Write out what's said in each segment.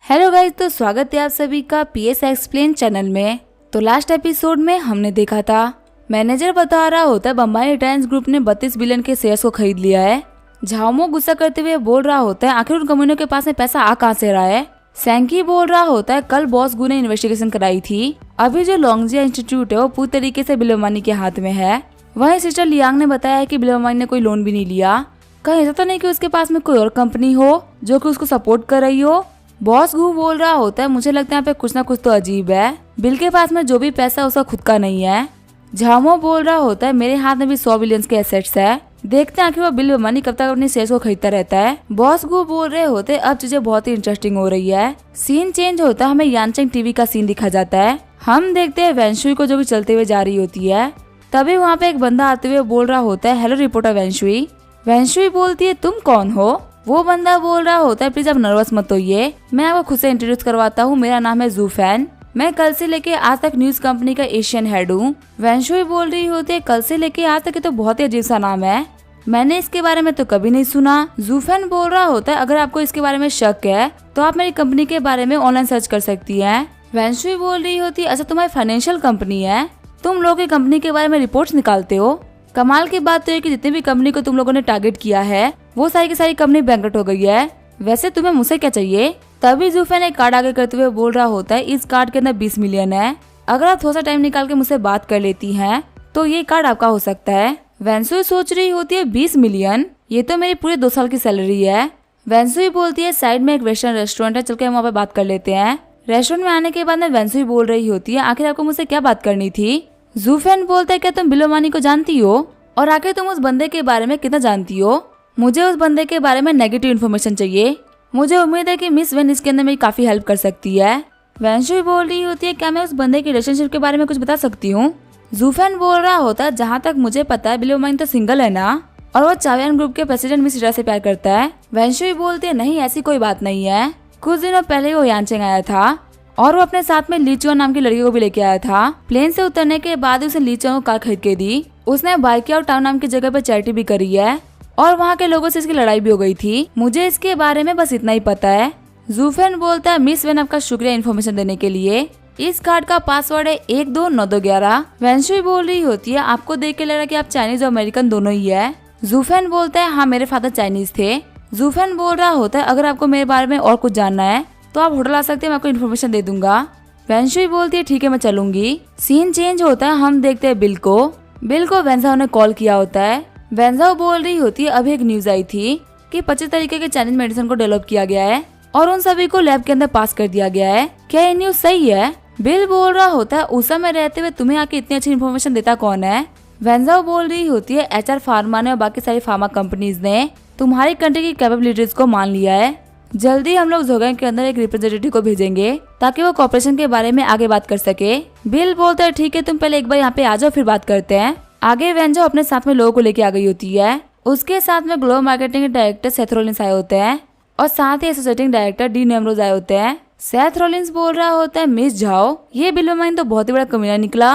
Hello guys, तो स्वागत है आप सभी का पीएस एक्सप्लेन चैनल में। तो लास्ट एपिसोड में हमने देखा था मैनेजर बता रहा होता है बम्बई रिलायंस ग्रुप ने 32 बिलियन के शेयर्स को खरीद लिया है। झाओमो गुस्सा करते हुए बोल रहा होता है आखिर उन कंपनियों के पास में पैसा आ कहां से रहा है। सैंकी बोल रहा होता है कल बॉस गु ने इन्वेस्टिगेशन कराई थी, अभी जो लोंगजिया इंस्टीट्यूट है वो पूरी तरीके से बिल अंबानी के हाथ में है। वहीं सिस्टर लियांग ने बताया है कि बिल अंबानी ने कोई लोन भी नहीं लिया। कहीं ऐसा तो नहीं कि उसके पास में कोई और कंपनी हो जो कि उसको सपोर्ट कर रही हो। बॉस गु बोल रहा होता है मुझे लगता है यहाँ पे कुछ ना कुछ तो अजीब है, बिल के पास में जो भी पैसा उसका खुद का नहीं है। झाओमो बोल रहा होता है मेरे हाथ में भी 100 बिलियन के एसेट्स है, देखते हैं आखिर वो बिल अंबानी कब तक अपने शेयर्स को खरीदता रहता है। बॉस गु बोल रहे होते अब चीजें बहुत ही इंटरेस्टिंग हो रही है। सीन चेंज होता है, हमें यानचेंग टीवी का सीन दिखा जाता है। हम देखते हैं वेंशुई को जो भी चलते हुए जा रही होती है। तभी वहाँ पे एक बंदा आते हुए बोल रहा होता है हेलो रिपोर्टर वेंशुई। वेंशुई बोलती है तुम कौन हो। वो बंदा बोल रहा होता है प्लीज आप नर्वस मत होइए, मैं आपको खुद से इंट्रोड्यूस करवाता हूँ, मेरा नाम है जूफैन, मैं कल से लेके आज तक न्यूज कंपनी का एशियन हेड हूँ। वेंशुई बोल रही होती है कल से लेके आज तक, ये तो बहुत ही अजीब सा नाम है, मैंने इसके बारे में तो कभी नहीं सुना। जूफैन बोल रहा होता है अगर आपको इसके बारे में शक है तो आप मेरी कंपनी के बारे में ऑनलाइन सर्च कर सकती है। वेंशुई बोल रही होती है अच्छा तुम्हारी फाइनेंशियल कंपनी है, तुम लोग की कंपनी के बारे में रिपोर्ट्स निकालते हो। कमाल की बात तो है कि जितनी भी कंपनी को तुम लोगों ने टारगेट किया है वो सारी की सारी कंपनी बैंकरप्ट हो गई है, वैसे तुम्हें मुझसे क्या चाहिए। तभी जूफैन एक कार्ड आगे करते हुए बोल रहा होता है इस कार्ड के अंदर 20 मिलियन है, अगर आप थोड़ा सा टाइम निकाल के मुझसे बात कर लेती हैं तो ये कार्ड आपका हो सकता है। वेंसुई सोच रही होती है 20 मिलियन, ये तो मेरी पूरे 2 साल की सैलरी है। वेंसुई बोलती है साइड में एक वेस्टर्न रेस्टोरेंट है, चल के हम वहाँ पे बात कर लेते हैं। रेस्टोरेंट में आने के बाद में वेंसुई बोल रही होती है आखिर आपको मुझसे क्या बात करनी थी। जूफैन बोलता है क्या तुम बिल अंबानी को जानती हो और आखिर तुम उस बंदे के बारे में कितना जानती हो। मुझे उस बंदे के बारे में नेगेटिव इन्फॉर्मेशन चाहिए, मुझे उम्मीद है कि मिस वेन इसके अंदर मेरी काफी हेल्प कर सकती है। वेंशुई बोल रही होती है क्या मैं उस बंदे की रिलेशनशिप के बारे में कुछ बता सकती हूँ। जूफैन बोल रहा होता है जहाँ तक मुझे पता है बिल अंबानी तो सिंगल है ना, और वो चावियान ग्रुप के प्रेसिडेंट मिस हीरा से प्यार करता है। वेंशुई बोलती है नहीं ऐसी कोई बात नहीं है, कुछ दिनों पहले वो यानचेंग आया था और वो अपने साथ में ली चुआन नाम की लड़की को भी लेके आया था। प्लेन से उतरने के बाद उसने ली चुआन को कार खरीद के दी, उसने बाइकिया और टाउन नाम की जगह पर चैरिटी भी करी है और वहाँ के लोगों से इसकी लड़ाई भी हो गई थी। मुझे इसके बारे में बस इतना ही पता है। जूफैन बोलता है मिस वेन आपका शुक्रिया इन्फॉर्मेशन देने के लिए, इस कार्ड का पासवर्ड है 129211। वेंशुई बोल रही होती है आपको देख के लग रहा है कि आप चाइनीज और अमेरिकन दोनों ही है। जूफैन बोलता है हाँ मेरे फादर चाइनीज थे। जूफैन बोल रहा होता है अगर आपको मेरे बारे में और कुछ जानना है तो आप होटल आ सकते हैं, मैं आपको इन्फॉर्मेशन दे दूंगा। वेंशुई बोलती है ठीक है मैं चलूंगी। सीन चेंज होता है, हम देखते हैं बिल को वेंजाओ ने कॉल किया होता है। वेंजाओ बोल रही होती है अभी एक न्यूज आई थी कि 25 तरीके के चाइनीज मेडिसिन को डेवलप किया गया है और उन सभी को लैब के अंदर पास कर दिया गया है, क्या ये न्यूज सही है। बिल बोल रहा होता है उस समय रहते हुए तुम्हें आके इतनी अच्छी इन्फॉर्मेशन देता कौन है। वेंजाओ बोल रही होती है HR फार्मा ने और बाकी सारी फार्मा कंपनीज ने तुम्हारी कंट्री की कैपेबिलिटीज को मान लिया है, जल्दी हम लोग जोगैंग के अंदर एक रिप्रेजेंटेटिव को भेजेंगे ताकि वो कॉर्पोरेशन के बारे में आगे बात कर सके। बिल बोलता है ठीक है तुम पहले एक बार यहाँ पे आ जाओ फिर बात करते हैं। आगे वेंजाओ अपने साथ में लोगों को लेके आ गई होती है, उसके साथ में ग्लोबल मार्केटिंग के डायरेक्टर सेथ रॉलिंस आए होते हैं और साथ ही एसोसिएटिंग डायरेक्टर डीन एमरोज आए होते हैं। सेथ रॉलिंस बोल रहा होता है मिस झाओ ये बिल अंबानी तो बहुत ही बड़ा कमीना निकला,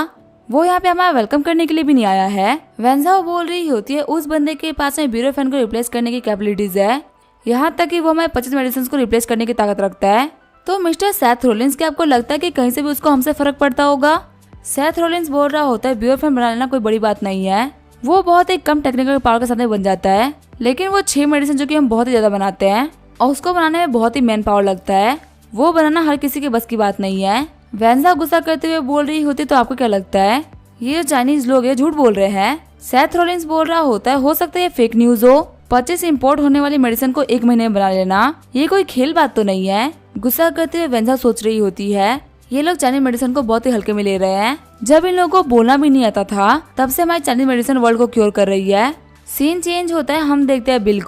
वो यहाँ पे हमारा वेलकम करने के लिए भी नहीं आया है। वेंजाओ बोल रही होती है उस बंदे के पास में ब्यूरो फैन को रिप्लेस करने की कैपेबिलिटीज है, यहाँ तक कि वो हमारे 25 मेडिसिन को रिप्लेस करने की ताकत रखता है। तो मिस्टर सेथ रॉलिंस क्या आपको लगता है कि कहीं से भी उसको हमसे फर्क पड़ता होगा। सेथ रॉलिंस बोल रहा होता है ब्यूरो फैन बना लेना कोई बड़ी बात नहीं है, वो बहुत ही कम टेक्निकल पावर के साथ में बन जाता है, लेकिन वो 6 मेडिसिन जो कि हम बहुत ही ज्यादा बनाते हैं और उसको बनाने में बहुत ही मैन पावर लगता है, वो बनाना हर किसी के बस की बात नहीं है। वेंजा गुस्सा करते हुए बोल रही होती तो आपको क्या लगता है ये जो चाइनीज लोग ये झूठ बोल रहे हैं। सेथ रॉलिंस बोल रहा होता है हो सकता है ये फेक न्यूज हो, 25 इम्पोर्ट होने वाली मेडिसिन को 1 महीने में बना लेना ये कोई खेल बात तो नहीं है। गुस्सा करते हुए वेंजा सोच रही होती है ये लोग चाइनीज मेडिसिन को बहुत ही हल्के में ले रहे हैं, जब इन लोगों को बोलना भी नहीं आता था तब से हमारी चाइनीज मेडिसिन वर्ल्ड को क्योर कर रही है। सीन चेंज होता है, हम देखते हैं बिल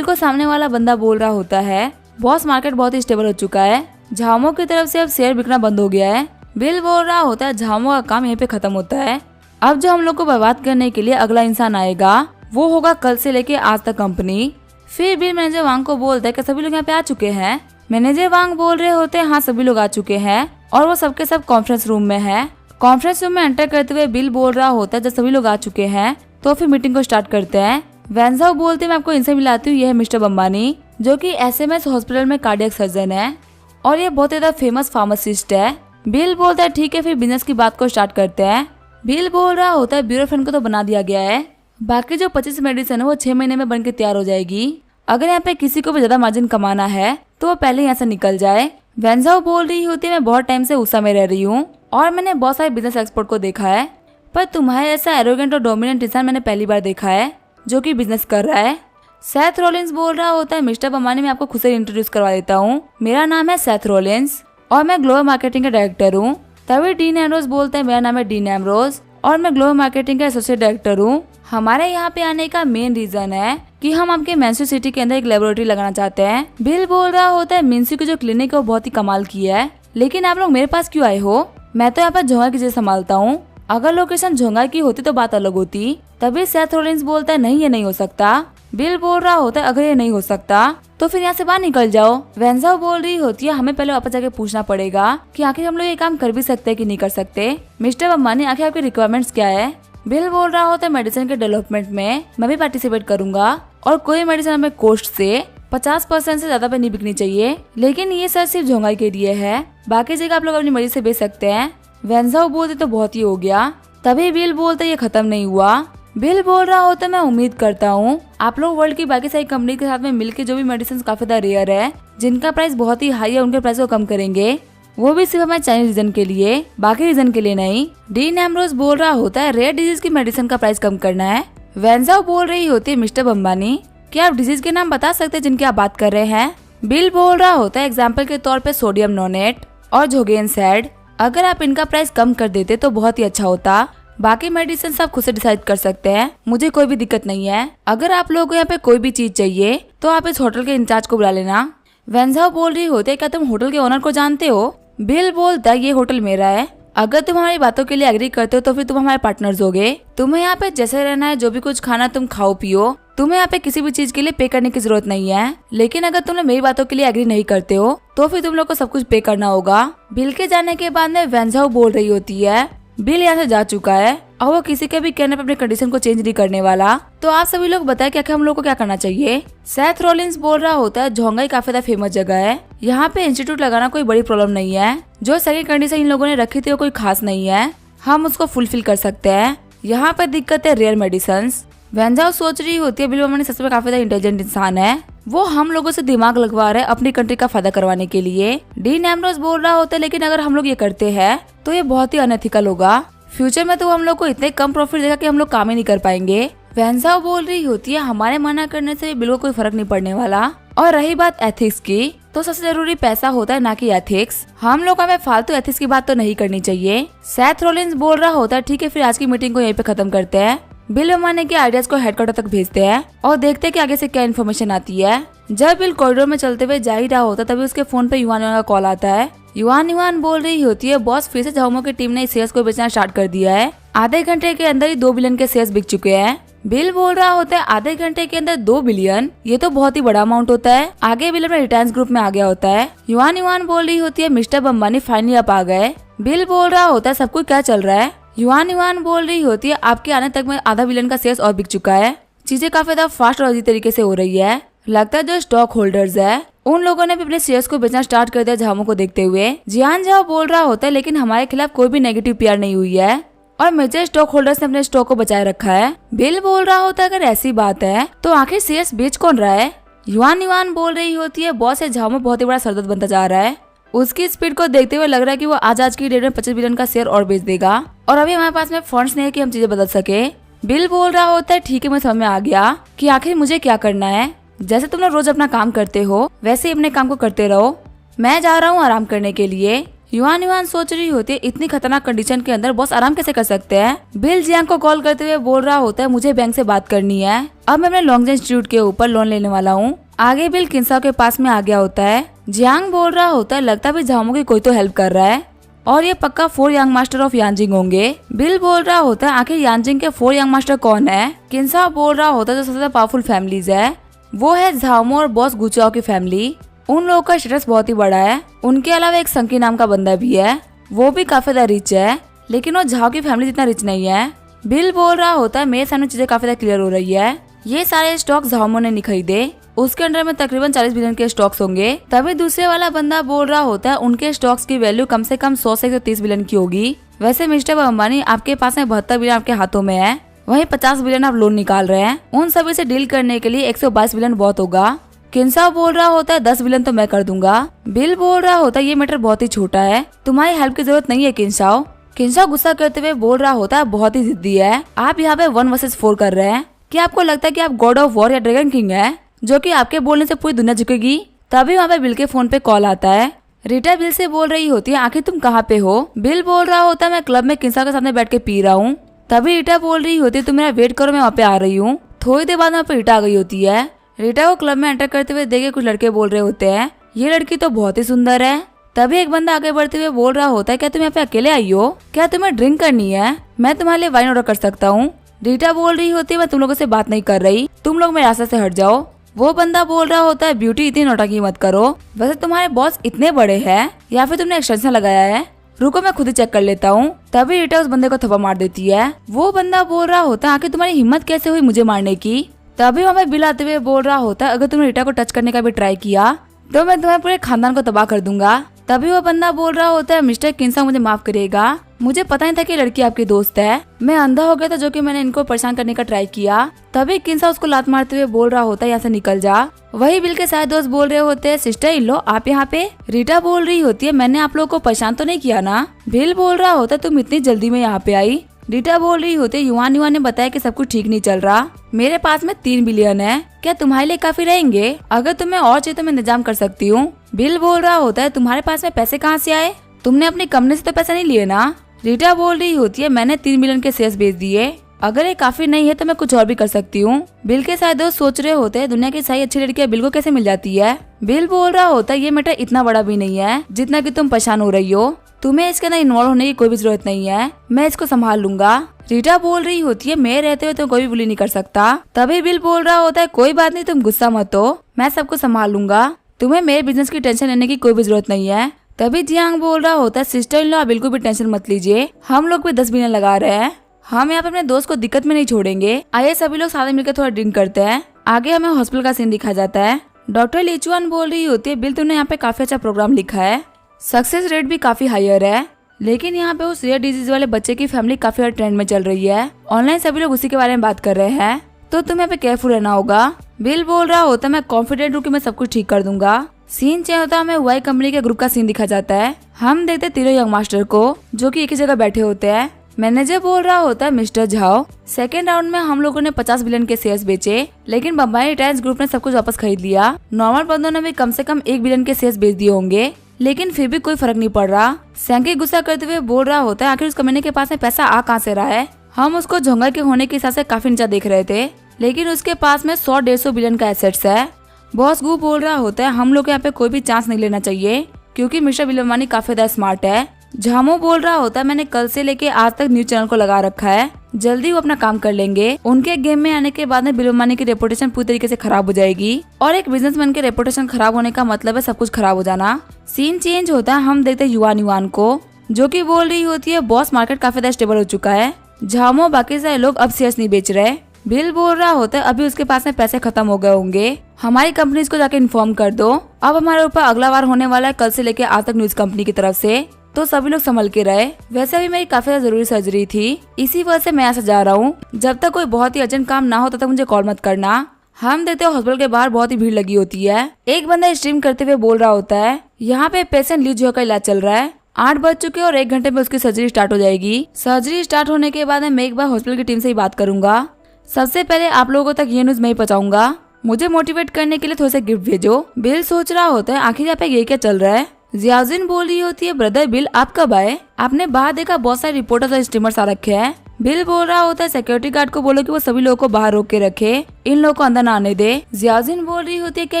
को सामने वाला बंदा बोल रहा होता है बॉस मार्केट बहुत ही स्टेबल हो चुका है, झाओमो की तरफ से अब शेयर बिकना बंद हो गया है। बिल बोल रहा होता है झाओमो का काम यहीं पे खत्म होता है, अब जो हम लोग को बर्बाद करने के लिए अगला इंसान आएगा वो होगा कल से लेके आज तक कंपनी। फिर बिल मैनेजर वांग को बोलता है कि सभी लोग यहाँ पे आ चुके हैं। मैनेजर वांग बोल रहे होते हैं हाँ सभी लोग आ चुके हैं और वो सबके सब कॉन्फ्रेंस रूम में है। कॉन्फ्रेंस रूम में एंटर करते हुए बिल बोल रहा होता है जब सभी लोग आ चुके हैं तो फिर मीटिंग को स्टार्ट करते हैं। वेंजाओ बोलते मैं आपको इनसे मिलाती हूँ, ये है मिस्टर अंबानी जो कि SMS हॉस्पिटल में कार्डियक सर्जन है। और ये बहुत ज्यादा फेमस फार्मासिस्ट है। बिल बोलता है ठीक है फिर बिजनेस की बात को स्टार्ट करते हैं। बिल बोल रहा होता है ब्यूरो फ्रेंड को तो बना दिया गया है, बाकी जो 25 मेडिसिन है वो 6 महीने में बनके तैयार हो जाएगी। अगर यहाँ पे किसी को भी ज्यादा मार्जिन कमाना है तो वो पहले यहाँ से निकल जाए। वेंजाओ बोल रही होती है मैं बहुत टाइम से उषा में रह रही हूँ और मैंने बहुत सारे बिजनेस एक्सपर्ट को देखा है, पर तुम्हारे ऐसा एरोगेंट और डोमिनेंट इंसान मैंने पहली बार देखा है जो कि बिजनेस कर रहा है। सेथ रॉलिंस बोल रहा होता है मिस्टर बम्बानी मैं आपको खुद से इंट्रोड्यूस करवा देता हूँ, मेरा नाम है सेथ रॉलिंस और मैं ग्लोबल मार्केटिंग का डायरेक्टर हूँ। तभी डीन एम्ब्रोस बोलते हैं मेरा नाम है डीन एम्ब्रोस और मैं ग्लोबल मार्केटिंग का एसोसिएट डायरेक्टर हूँ। हमारे यहाँ पे आने का मेन रीजन है कि हम आपके मैनचेस्टर सिटी के अंदर एक लेबोरेटरी लगाना चाहते हैं। बिल बोल रहा होता है मिन्सी की जो क्लिनिक है वो बहुत ही कमाल की है, लेकिन आप लोग मेरे पास क्यों आए हो? मैं तो यहाँ पर झोंगा की चीज संभालता हूँ, अगर लोकेशन झोंगा की होती तो बात अलग होती। तभी सेथ रॉलिंस बोलता है नहीं ये नहीं हो सकता। बिल बोल रहा होता है अगर ये नहीं हो सकता तो फिर यहाँ से बाहर निकल जाओ। वेंजाओ बोल रही होती है हमें पहले वापस जाके पूछना पड़ेगा कि आखिर हम लोग ये काम कर भी सकते हैं कि नहीं कर सकते। मिस्टर बम्बानी आखिर आपकी रिक्वायरमेंट्स क्या है? बिल बोल रहा होता है मेडिसिन के डेवलपमेंट में मैं भी पार्टिसिपेट करूंगा और कोई मेडिसिन हमें कॉस्ट से 50% से ज्यादा पे नहीं बिकनी चाहिए, लेकिन ये सर सिर्फ झोंगाई के लिए है, बाकी जगह आप लोग अपनी मर्जी से बेच सकते हैं। वेंजाओ बोलते तो बहुत ही हो गया। तभी बिल बोलते ये खत्म नहीं हुआ। बिल बोल रहा होता है मैं उम्मीद करता हूँ आप लोग वर्ल्ड की बाकी सारी कंपनी के साथ में मिलकर जो भी मेडिसिन काफी ज्यादा रेयर है जिनका प्राइस बहुत ही हाई है उनके प्राइस को कम करेंगे, वो भी सिर्फ हमारे चाइनीज रीजन के लिए, बाकी रीजन के लिए नहीं। डीन एम्ब्रोस बोल रहा होता है रेयर डिजीज की मेडिसिन का प्राइस कम करना है। वेंजाओ बोल रही होती है मिस्टर बम्बानी क्या आप डिजीज के नाम बता सकते हैं जिनके आप बात कर रहे हैं? बिल बोल रहा होता है एग्जाम्पल के तौर पे सोडियम नोनेट और जोगेन सैड, अगर आप इनका प्राइस कम कर देते तो बहुत ही अच्छा होता, बाकी मेडिसिन आप खुद से डिसाइड कर सकते हैं, मुझे कोई भी दिक्कत नहीं है। अगर आप लोगों को यहाँ पे कोई भी चीज चाहिए तो आप इस होटल के इंचार्ज को बुला लेना। वेंजाओ बोल रही होती है क्या तुम होटल के ओनर को जानते हो? बिल बोलता है ये होटल मेरा है, अगर तुम हमारी बातों के लिए एग्री करते हो तो फिर तुम हमारे पार्टनर्स होगे। तुम्हें यहाँ पे जैसे रहना है, जो भी कुछ खाना तुम खाओ पियो, तुम्हें यहाँ पे किसी भी चीज के लिए पे करने की जरूरत नहीं है, लेकिन अगर तुम मेरी बातों के लिए एग्री नहीं करते हो तो फिर तुम लोग को सब कुछ पे करना होगा। बिल के जाने के बाद में वेंजाओ बोल रही होती है बिल यहाँ से जा चुका है और वो किसी के भी कहने पर अपने कंडीशन को चेंज नहीं करने वाला, तो आप सभी लोग बताएं कि हम लोग को क्या करना चाहिए। सेथ रॉलिंस बोल रहा होता है झोंगाई काफी ज्यादा फेमस जगह है, यहाँ पे इंस्टीट्यूट लगाना कोई बड़ी प्रॉब्लम नहीं है, जो सही कंडीशन इन लोगों ने रखी थी वो कोई खास नहीं है, हम उसको फुलफिल कर सकते हैं। यहाँ पे दिक्कत है रेयर मेडिसिन। वेंजाओ सोच रही होती है बिल बम्बानी सच में काफी ज्यादा इंटेलिजेंट इंसान है, वो हम लोगों से दिमाग लगवा रहे हैं अपनी कंट्री का फायदा करवाने के लिए। डीन एम्ब्रोस बोल रहा होता है लेकिन अगर हम लोग ये करते हैं तो ये बहुत ही अनएथिकल होगा, फ्यूचर में तो हम लोग को इतने कम प्रॉफिट देगा कि हम लोग काम ही नहीं कर पाएंगे। वेंजाओ बोल रही होती है हमारे मना करने से बिल्कुल कोई फर्क नहीं पड़ने वाला, और रही बात एथिक्स की तो सबसे जरूरी पैसा होता है ना कि एथिक्स, हम लोग हमें फालतू एथिक्स की बात तो नहीं करनी चाहिए। सेथ रॉलिंस बोल रहा होता है ठीक है फिर आज की मीटिंग को यहीं पे खत्म करते हैं, बिल बम्बानी के आइडियाज को हेडक्वार्टर तक भेजते हैं और देखते हैं कि आगे से क्या इन्फॉर्मेशन आती है। जब बिल कॉरिडोर में चलते हुए जा ही रहा होता तभी उसके फोन पे युआन का कॉल आता है। युआन बोल रही होती है बॉस फिर से झाओमो की टीम ने इस शेयर्स को बेचना स्टार्ट कर दिया है, आधे घंटे के अंदर ही 2 बिलियन के शेयर्स बिक चुके हैं। बिल बोल रहा होता है आधे घंटे के अंदर 2 बिलियन, ये तो बहुत ही बड़ा अमाउंट होता है, आगे बिल अपने रिटायर्स ग्रुप में आ गया होता है। युआन बोल रही होती है मिस्टर बम्बानी फाइनली आप आ गए। बिल बोल रहा होता है सब कुछ क्या चल रहा है? युआन बोल रही होती है आपके आने तक में आधा बिलियन का शेयर्स और बिक चुका है, चीजें काफी ज्यादा फास्ट और अजीब तरीके से हो रही है, लगता है जो स्टॉक होल्डर्स है उन लोगों ने भी अपने शेयर्स को बेचना स्टार्ट कर दिया झाओमो को देखते हुए। जियान झाओ बोल रहा होता है लेकिन हमारे खिलाफ कोई भी नेगेटिव पीआर नहीं हुई है और मेजर स्टॉक होल्डर्स ने अपने स्टॉक को बचाए रखा है। बिल बोल रहा होता है अगर ऐसी बात है तो आखिर शेयर्स बेच कौन रहा है? युआन बोल रही होती है बॉस है झाओमो बहुत ही बड़ा सरदर्द बनता जा रहा है, उसकी स्पीड को देखते हुए लग रहा है कि वो आज की डेट में 25 बिलियन का शेयर और बेच देगा और अभी हमारे पास में फंड्स नहीं है कि हम चीजें बदल सके। बिल बोल रहा होता है ठीक है मुझे समझ में आ गया कि आखिर मुझे क्या करना है, जैसे तुम लोग रोज अपना काम करते हो वैसे ही अपने काम को करते रहो, मैं जा रहा हूँ आराम करने के लिए। युआन सोच रही होती है इतनी खतरनाक कंडीशन के अंदर बॉस आराम कैसे कर सकते हैं। बिल जियांग को कॉल करते हुए बोल रहा होता है मुझे बैंक से बात करनी है, अब मैं अपने लॉन्ग इंस्टीट्यूट के ऊपर लोन लेने वाला हूँ। आगे बिल किंसाओ के पास में आ गया होता है। जियांग बोल रहा होता है लगता है झाओमो की कोई तो हेल्प कर रहा है और ये पक्का 4 यंग मास्टर ऑफ यांजिंग होंगे। बिल बोल रहा होता है आखिर यांजिंग के 4 यंग मास्टर कौन है? किंसाओ बोल रहा होता है जो सबसे पावरफुल फैमिलीज है वो है झाओमो और बॉस गुचाओ की फैमिली, उन लोगों का स्टेटस बहुत ही बड़ा है। उनके अलावा एक संकी नाम का बंदा भी है, वो भी काफी ज्यादा रिच है, लेकिन वो झाओ की फैमिली जितना रिच नहीं है। बिल बोल रहा होता है मेरे सामने चीजें काफी ज्यादा क्लियर हो रही है, ये सारे स्टॉक झाओमो ने नहीं खरीदे, उसके अंडर में तकरीबन 40 बिलियन के स्टॉक्स होंगे। तभी दूसरे वाला बंदा बोल रहा होता है उनके स्टॉक्स की वैल्यू कम से कम 100 से 130 बिलियन की होगी। वैसे मिस्टर अंबानी, आपके पास में 72 बिलियन आपके हाथों में है, वहीं 50 बिलियन आप लोन निकाल रहे हैं। उन सभी से डील करने के लिए 122 बिलियन बहुत होगा। किंसाओ बोल रहा होता है 10 बिलियन तो मैं कर दूंगा। बिल बोल रहा होता है ये मैटर बहुत ही छोटा है, तुम्हारी हेल्प की जरूरत नहीं है किंसाओ। किंसाओ गुस्सा करते हुए बोल रहा होता है बहुत ही जिद्दी है, आप यहाँ पे 1 वर्सेस 4 कर रहे हैं। क्या आपको लगता है कि आप गॉड ऑफ वॉर या ड्रैगन किंग है, जो कि आपके बोलने से पूरी दुनिया झुकेगी? तभी वहाँ पे बिल के फोन पे कॉल आता है। रीटा बिल से बोल रही होती है आखिर तुम कहाँ पे हो? बिल बोल रहा होता है मैं क्लब में किंसाओ के सामने बैठ के पी रहा हूँ। तभी रीटा बोल रही होती है तुम मेरा वेट करो, मैं वहाँ पे आ रही हूँ। थोड़ी देर बाद वहाँ पे रीटा आ गई होती है। रीटा को क्लब में एंटर करते हुए देखे कुछ लड़के बोल रहे होते हैं ये लड़की तो बहुत ही सुंदर है। तभी एक बंदा आगे बढ़ते हुए बोल रहा होता है क्या तुम यहाँ पे अकेले आई हो? क्या तुम्हें ड्रिंक करनी है? मैं तुम्हारे लिए वाइन ऑर्डर कर सकता हूँ। रीटा बोल रही होती है मैं तुम लोगों से बात नहीं कर रही, तुम लोग मेरे रास्ते से हट जाओ। वो बंदा बोल रहा होता है ब्यूटी इतनी नौटंकी मत करो, वैसे तुम्हारे बॉस इतने बड़े हैं या फिर तुमने एक्सटेंशन लगाया है? रुको मैं खुद ही चेक कर लेता हूँ। तभी रीटा उस बंदे को थप्पड़ मार देती है। वो बंदा बोल रहा होता है आखिर तुम्हारी हिम्मत कैसे हुई मुझे मारने की? तभी हमें बिल आते हुए बोल रहा होता है अगर तुमने रीटा को टच करने का भी ट्राई किया तो मैं तुम्हारे पूरे खानदान को तबाह कर दूंगा। तभी वो बंदा बोल रहा होता है मिस्टर किंसाओ मुझे माफ करिएगा, मुझे पता नहीं था कि लड़की आपकी दोस्त है, मैं अंधा हो गया था जो कि मैंने इनको परेशान करने का ट्राई किया। तभी किंसाओ उसको लात मारते हुए बोल रहा होता है यहाँ से निकल जा। वही बिल के सारे दोस्त बोल रहे होते हैं सिस्टर इन लो आप यहाँ पे। रीटा बोल रही होती है मैंने आप लोगों को परेशान तो नहीं किया ना? बिल बोल रहा होता है तुम इतनी जल्दी में यहाँ पे आई। रीटा बोल रही होती है युवान ने बताया कि सब कुछ ठीक नहीं चल रहा, मेरे पास में 3 बिलियन है, क्या तुम्हारे लिए काफी रहेंगे? अगर तुम्हें और चाहिए तो मैं इंतजाम कर सकती हूँ। बिल बोल रहा होता है तुम्हारे पास में पैसे कहाँ से आए? तुमने अपनी कंपनी से तो पैसे नहीं लिए ना? रीटा बोल रही होती है मैंने 3 बिलियन के शेयर्स बेच दिए, अगर ये काफी नहीं है तो मैं कुछ और भी कर सकती हूँ। बिल के साथ दोस्त सोच रहे होते हैं दुनिया की सही अच्छी लड़कियां बिल को कैसे मिल जाती है। बिल बोल रहा होता है ये मैटर इतना बड़ा भी नहीं है जितना कि तुम परेशान हो रही हो, तुम्हें इसके अंदर इन्वॉल्व होने की कोई भी जरूरत नहीं है, मैं इसको संभाल लूंगा। रीटा बोल रही होती है मैं रहते हुए तो कोई भी बुली नहीं कर सकता। तभी बिल बोल रहा होता है कोई बात नहीं तुम गुस्सा मत हो, मैं सबको संभाल लूंगा, तुम्हें मेरे बिजनेस की टेंशन लेने की कोई भी जरूरत नहीं है। तभी जियांग बोल रहा होता है सिस्टर इन लॉ बिल्कुल भी टेंशन मत लीजिए, हम लोग भी 10 बिलियन लगा रहे हैं, हम यहाँ पे अपने दोस्त को दिक्कत में नहीं छोड़ेंगे, आइए सभी लोग साथ मिलकर थोड़ा ड्रिंक करते हैं। आगे हमें हॉस्पिटल का सीन दिखाया जाता है। डॉक्टर लीचुआन बोल रही होती है बिल तुमने यहाँ पे काफी अच्छा प्रोग्राम लिखा है, सक्सेस रेट भी काफी हायर है, लेकिन यहाँ पे उस रेयर डिजीज वाले बच्चे की फैमिली काफी हर ट्रेंड में चल रही है, ऑनलाइन सभी लोग उसी के बारे में बात कर रहे हैं, तो तुम्हें यहाँ पे केयरफुल रहना होगा। बिल बोल रहा होता है मैं कॉन्फिडेंट हूँ कि मैं सब कुछ ठीक कर दूंगा। सीन चेंज होता है, हमें वाई कंपनी के ग्रुप का सीन दिखा जाता है। हम देखते तीनों यंग मास्टर को जो कि एक ही जगह बैठे होते हैं। मैनेजर बोल रहा होता है मिस्टर झाओ सेकेंड राउंड में हम लोगों ने 50 बिलियन के शेयर्स बेचे, लेकिन बम्बई रिटायर्स ग्रुप ने सब कुछ वापस खरीद लिया। नॉर्मल बंदों ने भी कम से कम 1 बिलियन के शेयर्स बेच दिए होंगे, लेकिन फिर भी कोई फर्क नहीं पड़ रहा। सैंकी गुस्सा करते हुए बोल रहा होता है आखिर उस कमीने के पास में पैसा आ कहाँ से रहा है, हम उसको झोंगा के होने के हिसाब से काफी नीचा देख रहे थे, लेकिन उसके पास में 100-150 बिलियन का एसेट्स है। बॉस गु बोल रहा होता है हम लोग यहाँ पे कोई भी चांस नहीं लेना चाहिए क्योंकि मिस्टर बिल अंबानी काफी ज्यादा स्मार्ट है। झामो बोल रहा होता है मैंने कल से लेके आज तक न्यूज चैनल को लगा रखा है, जल्दी वो अपना काम कर लेंगे, उनके गेम में आने के बाद में बिल अंबानी की रेपुटेशन पूरी तरीके से खराब हो जाएगी, और एक बिजनेसमैन के रेपुटेशन खराब होने का मतलब है सब कुछ खराब हो जाना। सीन चेंज होता है, हम देखते हैं युवान को जो कि बोल रही होती है बॉस मार्केट काफी ज्यादा स्टेबल हो चुका है, झामो बाकी सारे लोग अब शेयर्स नहीं बेच रहे। बिल बोल रहा होता है अभी उसके पास में पैसे खत्म हो गए होंगे, हमारी कंपनीज को जाके इन्फॉर्म कर दो, अब हमारे ऊपर अगला वार होने वाला है कल से लेके आज तक न्यूज कंपनी की तरफ से, तो सभी लोग संभल के रहे। वैसे भी मेरी काफी जरूरी सर्जरी थी, इसी वजह से मैं ऐसा जा रहा हूँ, जब तक कोई बहुत ही अर्जेंट काम ना हो तब तक मुझे कॉल मत करना। हम देखते हैं हॉस्पिटल के बाहर बहुत ही भीड़ लगी होती है। एक बंदा स्ट्रीम करते हुए बोल रहा होता है यहाँ पे पेशेंट ली जो का इलाज चल रहा है, 8 बज चुके और 1 घंटे में उसकी सर्जरी स्टार्ट हो जाएगी। सर्जरी स्टार्ट होने के बाद मैं एक बार हॉस्पिटल की टीम से ही बात करूंगा, सबसे पहले आप लोगों तक ये न्यूज मैं ही पहुंचाऊंगा, मुझे मोटिवेट करने के लिए थोड़े से गिफ्ट भेजो। बिल सोच रहा होता है आखिर यहाँ पे ये क्या चल रहा है। जियाजिन बोल रही होती है ब्रदर बिल आप कब आए, आपने बाहर देखा बहुत सारे रिपोर्टर्स और स्ट्रीमर्स आ रखे हैं। बिल बोल रहा होता है सिक्योरिटी गार्ड को बोलो कि वो सभी लोगों को बाहर रोक के रखे, इन लोगों को अंदर ना आने दे। जियाजिन बोल रही होती है क्या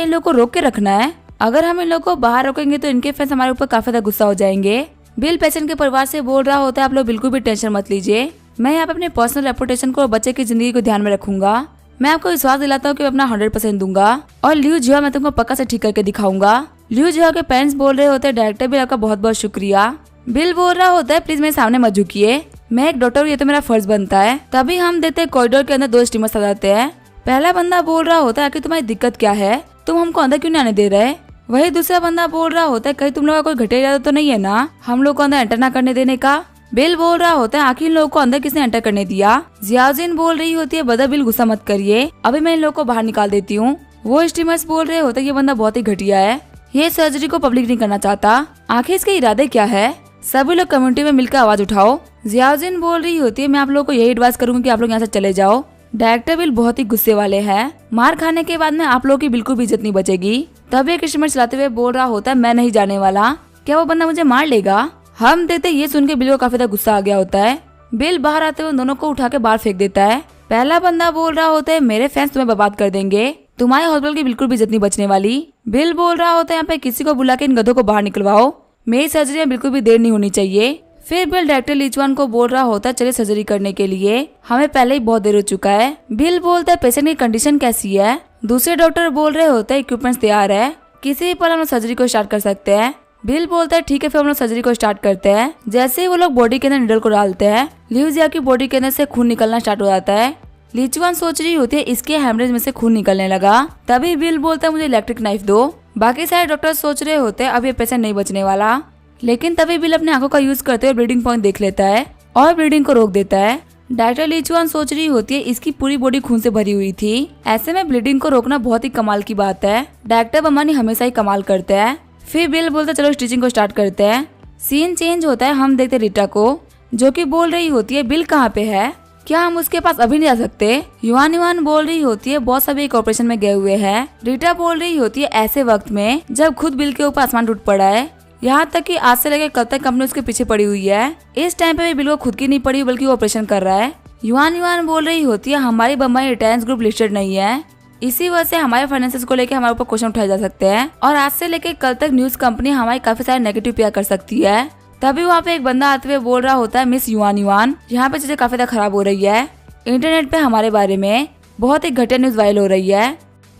इन लोगों को रोक के रखना है, अगर हम इन लोगों को बाहर रोकेंगे तो इनके फैंस हमारे ऊपर काफी ज्यादा गुस्सा हो जाएंगे। बिल पेशेंट के परिवार से बोल रहा होता है आप लोग बिल्कुल भी टेंशन मत लीजिए, मैं यहाँ पे अपने पर्सनल रेपुटेशन को और बच्चे की जिंदगी को ध्यान में रखूंगा, मैं आपको विश्वास दिलाता हूँ कि मैं अपना 100% दूंगा, और लियू जिया मैं तुमको पक्का से ठीक करके दिखाऊंगा। लियू जिया के पेरेंट्स बोल रहे होते हैं डायरेक्टर बिल आपका बहुत बहुत शुक्रिया। बिल बोल रहा होता है प्लीज मेरे सामने मत झुकिए, मैं एक डॉक्टर हूँ ये तो मेरा फर्ज बनता है। तभी हम देखते हैं कॉरिडोर के अंदर 2 स्टीमर्स आ जाते हैं। पहला बंदा बोल रहा होता है कि तुम्हारी दिक्कत क्या है, तुम हमको अंदर क्यों नहीं आने दे रहे। वही दूसरा बंदा बोल रहा होता है कहीं तुम लोग का कोई घटिया इरादा तो नहीं है ना हम लोग को अंदर एंटर ना करने देने का। बिल बोल रहा होता है आखिर इन लोगों को अंदर किसने एंटर करने दिया। जियाउद्दीन बोल रही होती है बदर बिल गुस्सा मत करिए, अभी मैं इन लोगों को बाहर निकाल देती हूँ। वो स्टीमर्स बोल रहे होते ये बंदा बहुत ही घटिया है, ये सर्जरी को पब्लिक नहीं करना चाहता, आखिर इसके इरादे क्या है। सभी लोग कम्युनिटी में मिलकर आवाज उठाओ। जियाउद्दीन बोल रही होती है मैं आप लोगों को यही एडवाइस करूंगी कि आप लोग यहाँ से चले जाओ। डायरेक्टर बिल बहुत ही गुस्से वाले हैं, मार खाने के बाद में आप लोगों की बिल्कुल भी इज्जत नहीं बचेगी। तब एक स्टीमर चलाते हुए बोल रहा होता है मैं नहीं जाने वाला, क्या वो बंदा मुझे मार लेगा। हम देखते ये सुन के बिल को काफी ज्यादा गुस्सा आ गया होता है। बिल बाहर आते हुए दोनों को उठा के बाहर फेंक देता है। पहला बंदा बोल रहा होता है मेरे फैंस तुम्हें बर्बाद कर देंगे, तुम्हारे हॉस्पिटल की बिल्कुल भी इज्जत नहीं बचने वाली। बिल बोल रहा होता है यहाँ पे किसी को बुला के इन गधों को बाहर निकलवाओ, मेरी सर्जरी में बिल्कुल भी देर नहीं होनी चाहिए। फिर बिल डायरेक्टर लीचवान को बोल रहा होता है चलिए सर्जरी करने के लिए, हमें पहले ही बहुत देर हो चुका है। बिल बोलता है पेशेंट की कंडीशन कैसी है। दूसरे डॉक्टर बोल रहे होते हैं इक्विपमेंट्स तैयार है, किसी भी पल हम लोग सर्जरी को स्टार्ट कर सकते हैं। बिल बोलता है ठीक है फिर हम लोग सर्जरी को स्टार्ट करते हैं। जैसे ही वो लोग बॉडी के अंदर निडल को डालते हैं ल्यूजिया की बॉडी के अंदर से खून निकलना स्टार्ट हो जाता है। लीचवान सोच रही होती है इसके हेमरेज में से खून निकलने लगा। तभी बिल बोलता है मुझे इलेक्ट्रिक नाइफ दो। बाकी सारे डॉक्टर सोच रहे होते हैं अब ये पेशेंट नहीं बचने वाला, लेकिन तभी बिल अपने आंखों का यूज करते हुए ब्लीडिंग पॉइंट देख लेता है और ब्लीडिंग को रोक देता है। डॉक्टर लीचवान सोच रही होती है इसकी पूरी बॉडी खून से भरी हुई थी, ऐसे में ब्लीडिंग को रोकना बहुत ही कमाल की बात है। डॉक्टर बमानी हमेशा ही कमाल करते हैं। फिर बिल बोलता चलो स्टिचिंग को स्टार्ट करते हैं। सीन चेंज होता है, हम देखते रीटा को जो कि बोल रही होती है बिल कहाँ पे है, क्या हम उसके पास अभी नहीं जा सकते। युवान बोल रही होती है बहुत सभी एक ऑपरेशन में गए हुए हैं। रीटा बोल रही होती है ऐसे वक्त में जब खुद बिल के ऊपर आसमान टूट पड़ा है, यहाँ तक कि आज से लेकर कल तक कंपनी उसके पीछे पड़ी हुई है। इस टाइम पे भी बिल को खुद की नहीं पड़ी बल्कि वो ऑपरेशन कर रहा है। युवान बोल रही होती है हमारी बम्बई रिटायर्स ग्रुप लिस्टेड नहीं है, इसी वजह से हमारे फाइनेंसेस को लेकर हमारे ऊपर क्वेश्चन उठाए जा सकते हैं और आज से लेकर कल तक न्यूज कंपनी हमारी काफी सारे नेगेटिव पीआर कर सकती है। तभी वहाँ पे एक बंदा आते हुए बोल रहा होता है मिस युवान यहाँ पे चीजें काफी ज्यादा खराब हो रही है, इंटरनेट पे हमारे बारे में बहुत ही घटिया न्यूज वायरल हो रही है।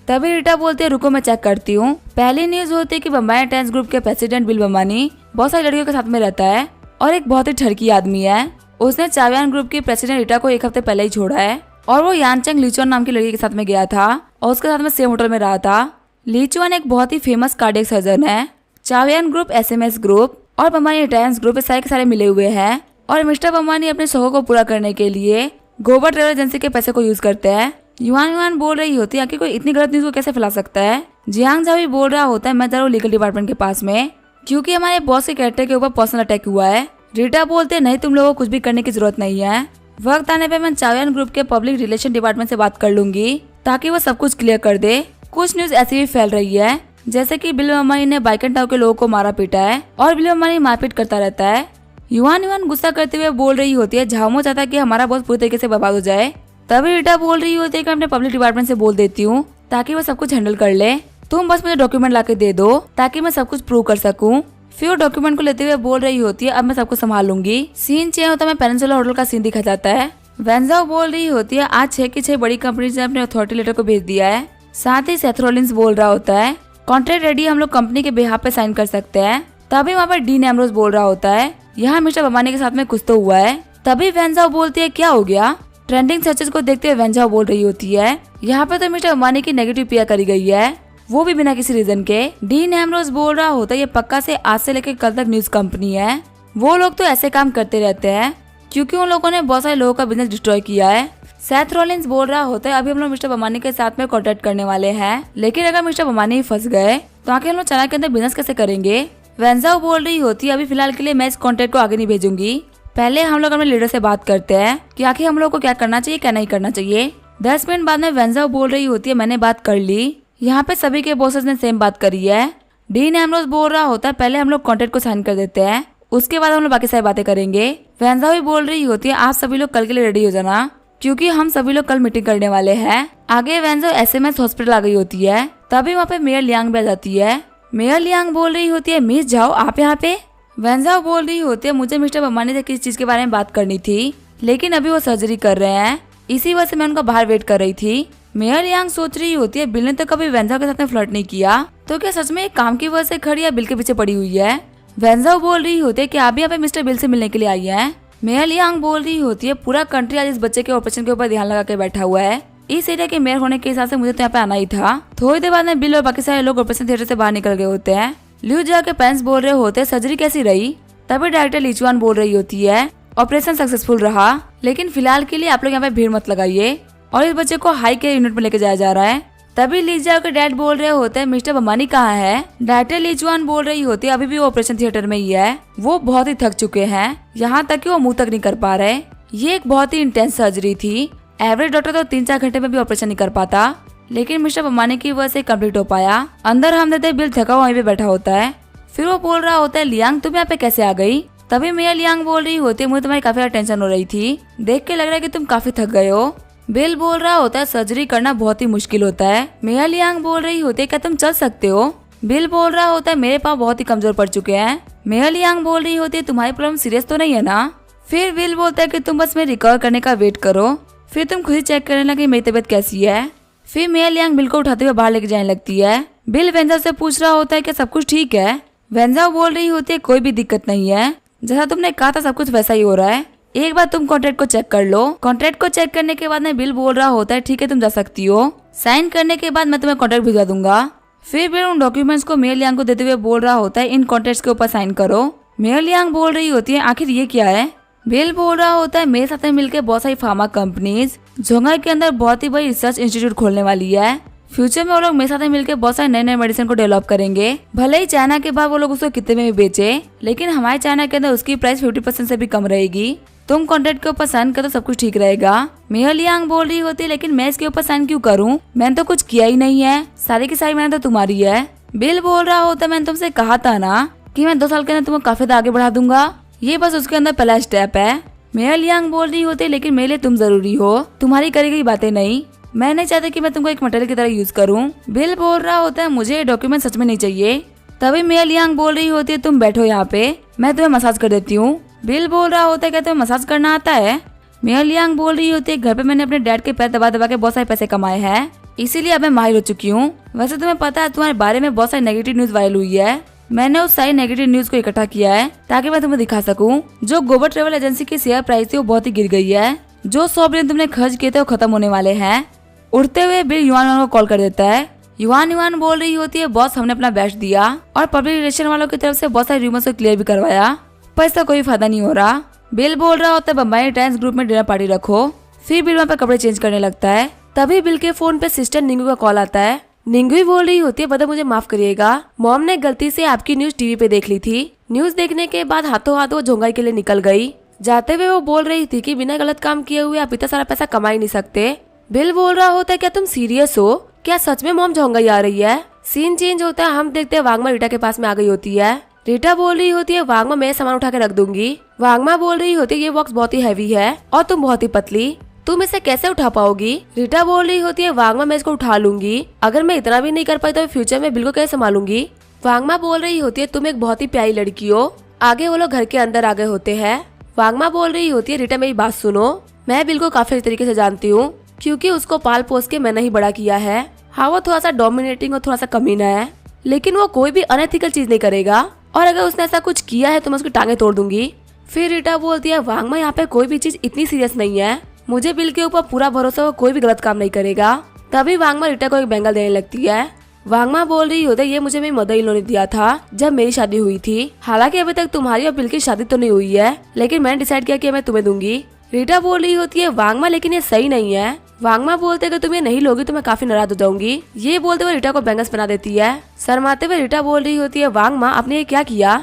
तभी रीटा बोलती है रुको मैं चेक करती हूँ। पहली न्यूज होती है कि बम्बई रिटायर्स ग्रुप के प्रेसिडेंट बिल बम्बानी बहुत सारी लड़कियों के साथ में रहता है और एक बहुत ही ठरकी आदमी है। उसने चावियान ग्रुप की प्रेसिडेंट रीटा को एक हफ्ते पहले ही छोड़ा है और वो यानचेंग लीचुआन नाम की लड़की के साथ में गया था और उसके साथ में सेम होटल में रहा था। लीचुआन एक बहुत ही फेमस कार्डियक सर्जन है। चावियान ग्रुप, एसएमएस ग्रुप और बम्बानी रिटायर्स ग्रुप सारे के सारे मिले हुए हैं और मिस्टर बम्बानी अपने शौक को पूरा करने के लिए गोबर ट्रेवल एजेंसी के पैसे को यूज करते हैं। युवान बोल रही होती है कि कोई इतनी गलत न्यूज को कैसे फैला सकता है। जियांग भी बोल रहा होता है मैं जा रहा हूँ लीगल डिपार्टमेंट के पास में क्योंकि हमारे बॉस के कैरेक्टर के ऊपर पर्सनल अटैक हुआ है। रीटा बोलते नहीं तुम लोगों को कुछ भी करने की जरूरत नहीं है, वक्त आने पे मैं चावियान ग्रुप के पब्लिक रिलेशन डिपार्टमेंट से बात कर लूंगी ताकि वो सब कुछ क्लियर कर दे। कुछ न्यूज ऐसी भी फैल रही है जैसे कि बिल बम्बानी ने बाइकन टाउ के लोगों को मारा पीटा है और बिल बम्बानी मारपीट करता रहता है। युवान गुस्सा करते हुए बोल रही होती है झामो चाहता है कि हमारा बॉस पूरी तरीके से बर्बाद हो जाए। तभी रीटा बोल रही होती है कि मैं अपने पब्लिक डिपार्टमेंट से बोल देती हूँ ताकि वो सब कुछ हैंडल कर ले, तुम बस मुझे डॉक्यूमेंट लाके दे दो ताकि मैं सब कुछ प्रूव कर सकूं। फिर वो डॉक्यूमेंट को लेते हुए बोल रही होती है अब मैं सब कुछ संभाल लूंगी। सीन चेंज होता है, पेनिनसुला होटल का सीन दिखा जाता है। वेंजाओ बोल रही होती है आज 6 की 6 बड़ी कंपनीज ने अपने अथॉरिटी लेटर को भेज दिया है। साथ ही सेथ रॉलिंस बोल रहा होता है कॉन्ट्रैक्ट रेडी, हम लोग कंपनी के बिहाफ पे साइन कर सकते हैं। तभी वहाँ पर डीन एम्ब्रोस बोल रहा होता है यहाँ मिस्टर बम्बानी के साथ में कुछ तो हुआ है। तभी वेंजाओ बोलती है क्या हो गया। ट्रेंडिंग सर्चेस को देखते हुए वेंजाओ बोल रही होती है यहाँ पे तो मिस्टर बम्बानी की नेगेटिव पीआर करी गई है, वो भी बिना किसी रीजन के। डीन एम्ब्रोस बोल रहा होता है ये पक्का से आज से लेकर कल तक न्यूज कंपनी है, वो लोग तो ऐसे काम करते रहते हैं क्योंकि उन लोगों ने बहुत सारे लोगों का बिजनेस डिस्ट्रॉय किया है। सेथ रॉलिंस बोल रहा होता है अभी हम लोग मिस्टर बम्बानी के साथ में कॉन्टेक्ट करने वाले हैं, लेकिन अगर मिस्टर बम्बानी फंस गए तो आखिर हम लोग चाइना के अंदर बिजनेस कैसे करेंगे। वेंजाओ बोल रही होती है अभी फिलहाल के लिए मैं इस कॉन्टेक्ट को आगे नहीं भेजूंगी, पहले हम लोग अपने लीडर से बात करते हैं कि आखिर हम लोग को क्या करना चाहिए क्या नहीं करना चाहिए। 10 मिनट बाद में वेंजाओ बोल रही होती है मैंने बात कर ली, यहाँ पे सभी के बॉसेस ने सेम बात करी है। डीन एम्ब्रोस बोल रहा होता है पहले हम लोग कॉन्ट्रैक्ट को साइन कर देते हैं, उसके बाद हम लोग बाकी सारी बातें करेंगे। वेंजाओ भी बोल रही होती है आप सभी लोग कल के लिए रेडी हो जाना क्योंकि हम सभी लोग कल मीटिंग करने वाले हैं। आगे वेंजाओ एसएमएस हॉस्पिटल आ गई होती है, तभी वहाँ पे मेयर लियांग भी आ जाती है। मेयर लियांग बोल रही होती है मिस जाओ आप यहाँ पे। वेंजाओ बोल रही होती है मुझे मिस्टर बम्बानी से किसी चीज के बारे में बात करनी थी लेकिन अभी वो सर्जरी कर रहे हैं, इसी वजह से मैं उनका बाहर वेट कर रही थी। मेयर लियांग सोच रही होती है बिल ने तो कभी वेंजाओ के साथ में फ्लर्ट नहीं किया, तो क्या सच में एक काम की वजह से खड़ी या बिल के पीछे पड़ी हुई है। वेंजाओ बोल रही होती है कि आप यहाँ पे मिस्टर बिल से मिलने के लिए आई हैं। मेयर लियांग बोल रही होती है पूरा कंट्री आज इस बच्चे के ऑपरेशन के ऊपर ध्यान लगा के बैठा हुआ है, इस एरिया के मेयर होने के हिसाब से मुझे तो यहाँ पे आना ही था। थोड़ी देर बाद में बिल और बाकी सारे लोग ऑपरेशन थिएटर से बाहर निकल गए होते हैं। लियू जाके पेरेंट्स बोल रहे होते हैं सर्जरी कैसी रही। तभी डायरेक्टर लीचुआन बोल रही होती है ऑपरेशन सक्सेसफुल रहा, लेकिन फिलहाल के लिए आप लोग यहाँ पे भीड़ मत लगाइए और इस बच्चे को हाई केयर यूनिट में लेके जाया जा रहा है। तभी लीजिया के डैड बोल रहे होते हैं मिस्टर बम्बानी कहाँ है। डायरेक्टर लीचुआन बोल रही होती है अभी भी वो ऑपरेशन थिएटर में ही है, वो बहुत ही थक चुके हैं, यहाँ तक कि वो मुंह तक नहीं कर पा रहे। ये एक बहुत ही इंटेंस सर्जरी थी। एवरेज डॉक्टर तो 3-4 घंटे में भी ऑपरेशन नहीं कर पाता, लेकिन मिस्टर बम्बानी की वजह से कम्प्लीट हो पाया। अंदर हम देते बिल थका वहीं पे बैठा होता है। फिर वो बोल रहा होता है लियांग तुम यहाँ पे कैसे आ गई। तभी मेयर लियांग बोल रही होती है मुझे तुम्हारी काफी टेंशन हो रही थी, देख के लग रहा है कि तुम काफी थक गए हो। बिल बोल रहा होता है सर्जरी करना बहुत ही मुश्किल होता है। मेयर लियांग बोल रही होती है क्या तुम चल सकते हो। बिल बोल रहा होता है मेरे पाँव बहुत ही कमजोर पड़ चुके हैं। मेयर लियांग बोल रही होती है तुम्हारी प्रॉब्लम सीरियस तो नहीं है ना। फिर बिल बोलता है कि तुम बस मेरे रिकवर करने का वेट करो, फिर तुम खुद ही चेक कर लेना कि मेरी तबीयत कैसी है। फिर मेयर लियांग बिल को उठाते हुए बाहर लेके जाने लगती है। बिल वेंजा से पूछ रहा होता है क्या सब कुछ ठीक है। वेंजा बोल रही होती है कोई भी दिक्कत नहीं है, जैसा तुमने कहा था सब कुछ वैसा ही हो रहा है, एक बार तुम कॉन्ट्रैक्ट को चेक कर लो। कॉन्ट्रैक्ट को चेक करने के बाद में बिल बोल रहा होता है ठीक है तुम जा सकती हो, साइन करने के बाद मैं तुम्हें कॉन्ट्रैक्ट भिजवा दूंगा। फिर बिल उन डॉक्यूमेंट्स को मेयर लियांग को देते हुए बोल रहा होता है इन कॉन्ट्रैक्ट्स के ऊपर साइन करो। मेयर लियांग बोल रही होती है आखिर ये क्या है। बिल बोल रहा होता है मेरे साथ मिलकर बहुत सारी फार्मा कंपनीज जोंघाई के अंदर बहुत ही बड़ी रिसर्च इंस्टीट्यूट खोलने वाली है। फ्यूचर में वो लोग मेरे साथ मिलकर बहुत सारे नए नए मेडिसिन को डेवलप करेंगे। भले ही चाइना के बाद वो लोग उसको कितने में भी बेचे, लेकिन हमारे चाइना के अंदर उसकी प्राइस 50% से भी कम रहेगी। तुम कॉन्ट्रैक्ट के ऊपर साइन कर तो सब कुछ ठीक रहेगा। मेयर लियांग बोल रही होती है लेकिन मैं इसके ऊपर साइन क्यों करूं, मैंने तो कुछ किया ही नहीं है, सारी की सारी मेहनत तो तुम्हारी है। बिल बोल रहा होता है मैंने तुमसे कहा था ना कि मैं 2 साल के अंदर तुम्हें काफी आगे बढ़ा दूंगा, ये बस उसके अंदर पहला स्टेप है। मेयर लियांग बोल रही होती है लेकिन मेरे लिए तुम जरूरी हो, तुम्हारी करी गई बातें नहीं, मैं नहीं चाहती कि मैं तुमको एक मटेरियल की तरह यूज करूं। बिल बोल रहा होता है मुझे ये डॉक्यूमेंट सच में नहीं चाहिए। तभी मेयर लियांग बोल रही होती है तुम बैठो यहाँ पे, मैं तुम्हें मसाज कर देती हूँ। बिल बोल रहा होता है क्या तुम्हें मसाज करना आता है। मेयर लियांग बोल रही होती है घर पे मैंने अपने डैड के पैर दबा दबा के बहुत सारे पैसे कमाए हैं, इसीलिए अब मैं माहिर हो चुकी हूँ। वैसे तुम्हें पता है तुम्हारे बारे में बहुत सारी नेगेटिव न्यूज वायरल हुई है, मैंने उस सारी नेगेटिव न्यूज को इकट्ठा किया है ताकि मैं तुम्हें दिखा सकूं जो ग्लोबल ट्रेवल एजेंसी की शेयर प्राइस थी वो बहुत ही गिर गई है, जो 100 बिलियन तुमने खर्च किए थे वो खत्म होने वाले हैं। उड़ते हुए बिल युआन को कॉल कर देता है। युआन बोल रही होती है बॉस हमने अपना बेस्ट दिया और पब्लिक रिलेशन वालों की तरफ से बहुत सारे रूमर्स को क्लियर भी करवाया, पर इसका कोई फायदा नहीं हो रहा। बिल बोल रहा होता है बम्बई टाइम्स ग्रुप में डिनर पार्टी रखो। फिर बिल वहाँ पे कपड़े चेंज करने लगता है। तभी बिल के फोन पे सिस्टर निंगू का कॉल आता है। निंगू बोल रही होती है बता मुझे माफ करिएगा, मॉम ने गलती से आपकी न्यूज टीवी पे देख ली थी। न्यूज देखने के बाद हाथों हाथ वो जोंगाई के लिए निकल गई। जाते हुए वो बोल रही थी कि बिना गलत काम किए हुए आप इतना सारा पैसा कमा ही नहीं सकते। बिल बोल रहा होता है क्या तुम सीरियस हो, क्या सच में मॉम जोंगाई आ रही है। सीन चेंज होता है, हम देखते हैं वांगमा रीटा के पास में आ गई होती है। रीटा बोल रही होती है वांगमा मैं सामान उठा के रख दूंगी। वांगमा बोल रही होती है ये बॉक्स बहुत ही हैवी है और तुम बहुत ही पतली, तुम इसे कैसे उठा पाओगी। रीटा बोल रही होती है वांगमा मैं इसको उठा लूंगी, अगर मैं इतना भी नहीं कर पाई तो फ्यूचर में बिल को कैसे संभालूंगी। वांगमा बोल रही होती है तुम एक बहुत ही प्यारी लड़की हो। आगे वो लोग घर के अंदर आ गए होते हैं। वांगमा बोल रही होती है रीटा मेरी बात सुनो, मैं बिल को काफी तरीके से जानती हूँ क्योंकि उसको पाल पोस के मैंने ही बड़ा किया है। हाँ वो थोड़ा सा डोमिनेटिंग और थोड़ा सा कमीना है, लेकिन वो कोई भी अनएथिकल चीज नहीं करेगा और अगर उसने ऐसा कुछ किया है तो मैं उसकी टांगे तोड़ दूंगी। फिर रीटा बोलती है वांगमा यहाँ पे कोई भी चीज इतनी सीरियस नहीं है, मुझे बिल के ऊपर पूरा भरोसा, वो कोई भी गलत काम नहीं करेगा। तभी वांगमा रीटा को एक बैंगल देने लगती है। वांगमा बोल रही होती है ये मुझे मेरी मदर इन लॉ ने दिया था जब मेरी शादी हुई थी, हालांकि अभी तक तुम्हारी और बिल की शादी तो नहीं हुई है, लेकिन मैंने डिसाइड किया कि मैं तुम्हें दूंगी। रीटा बोल रही होती है वांगमा लेकिन ये सही नहीं है। वांगमा बोलते कि तुम ये नहीं लोगी तो मैं काफी नाराज हो जाऊंगी। ये बोलते हुए रीटा को बैंगल्स बना देती है। शर्माते हुए रीटा बोल रही होती है वांगमा आपने ये क्या किया।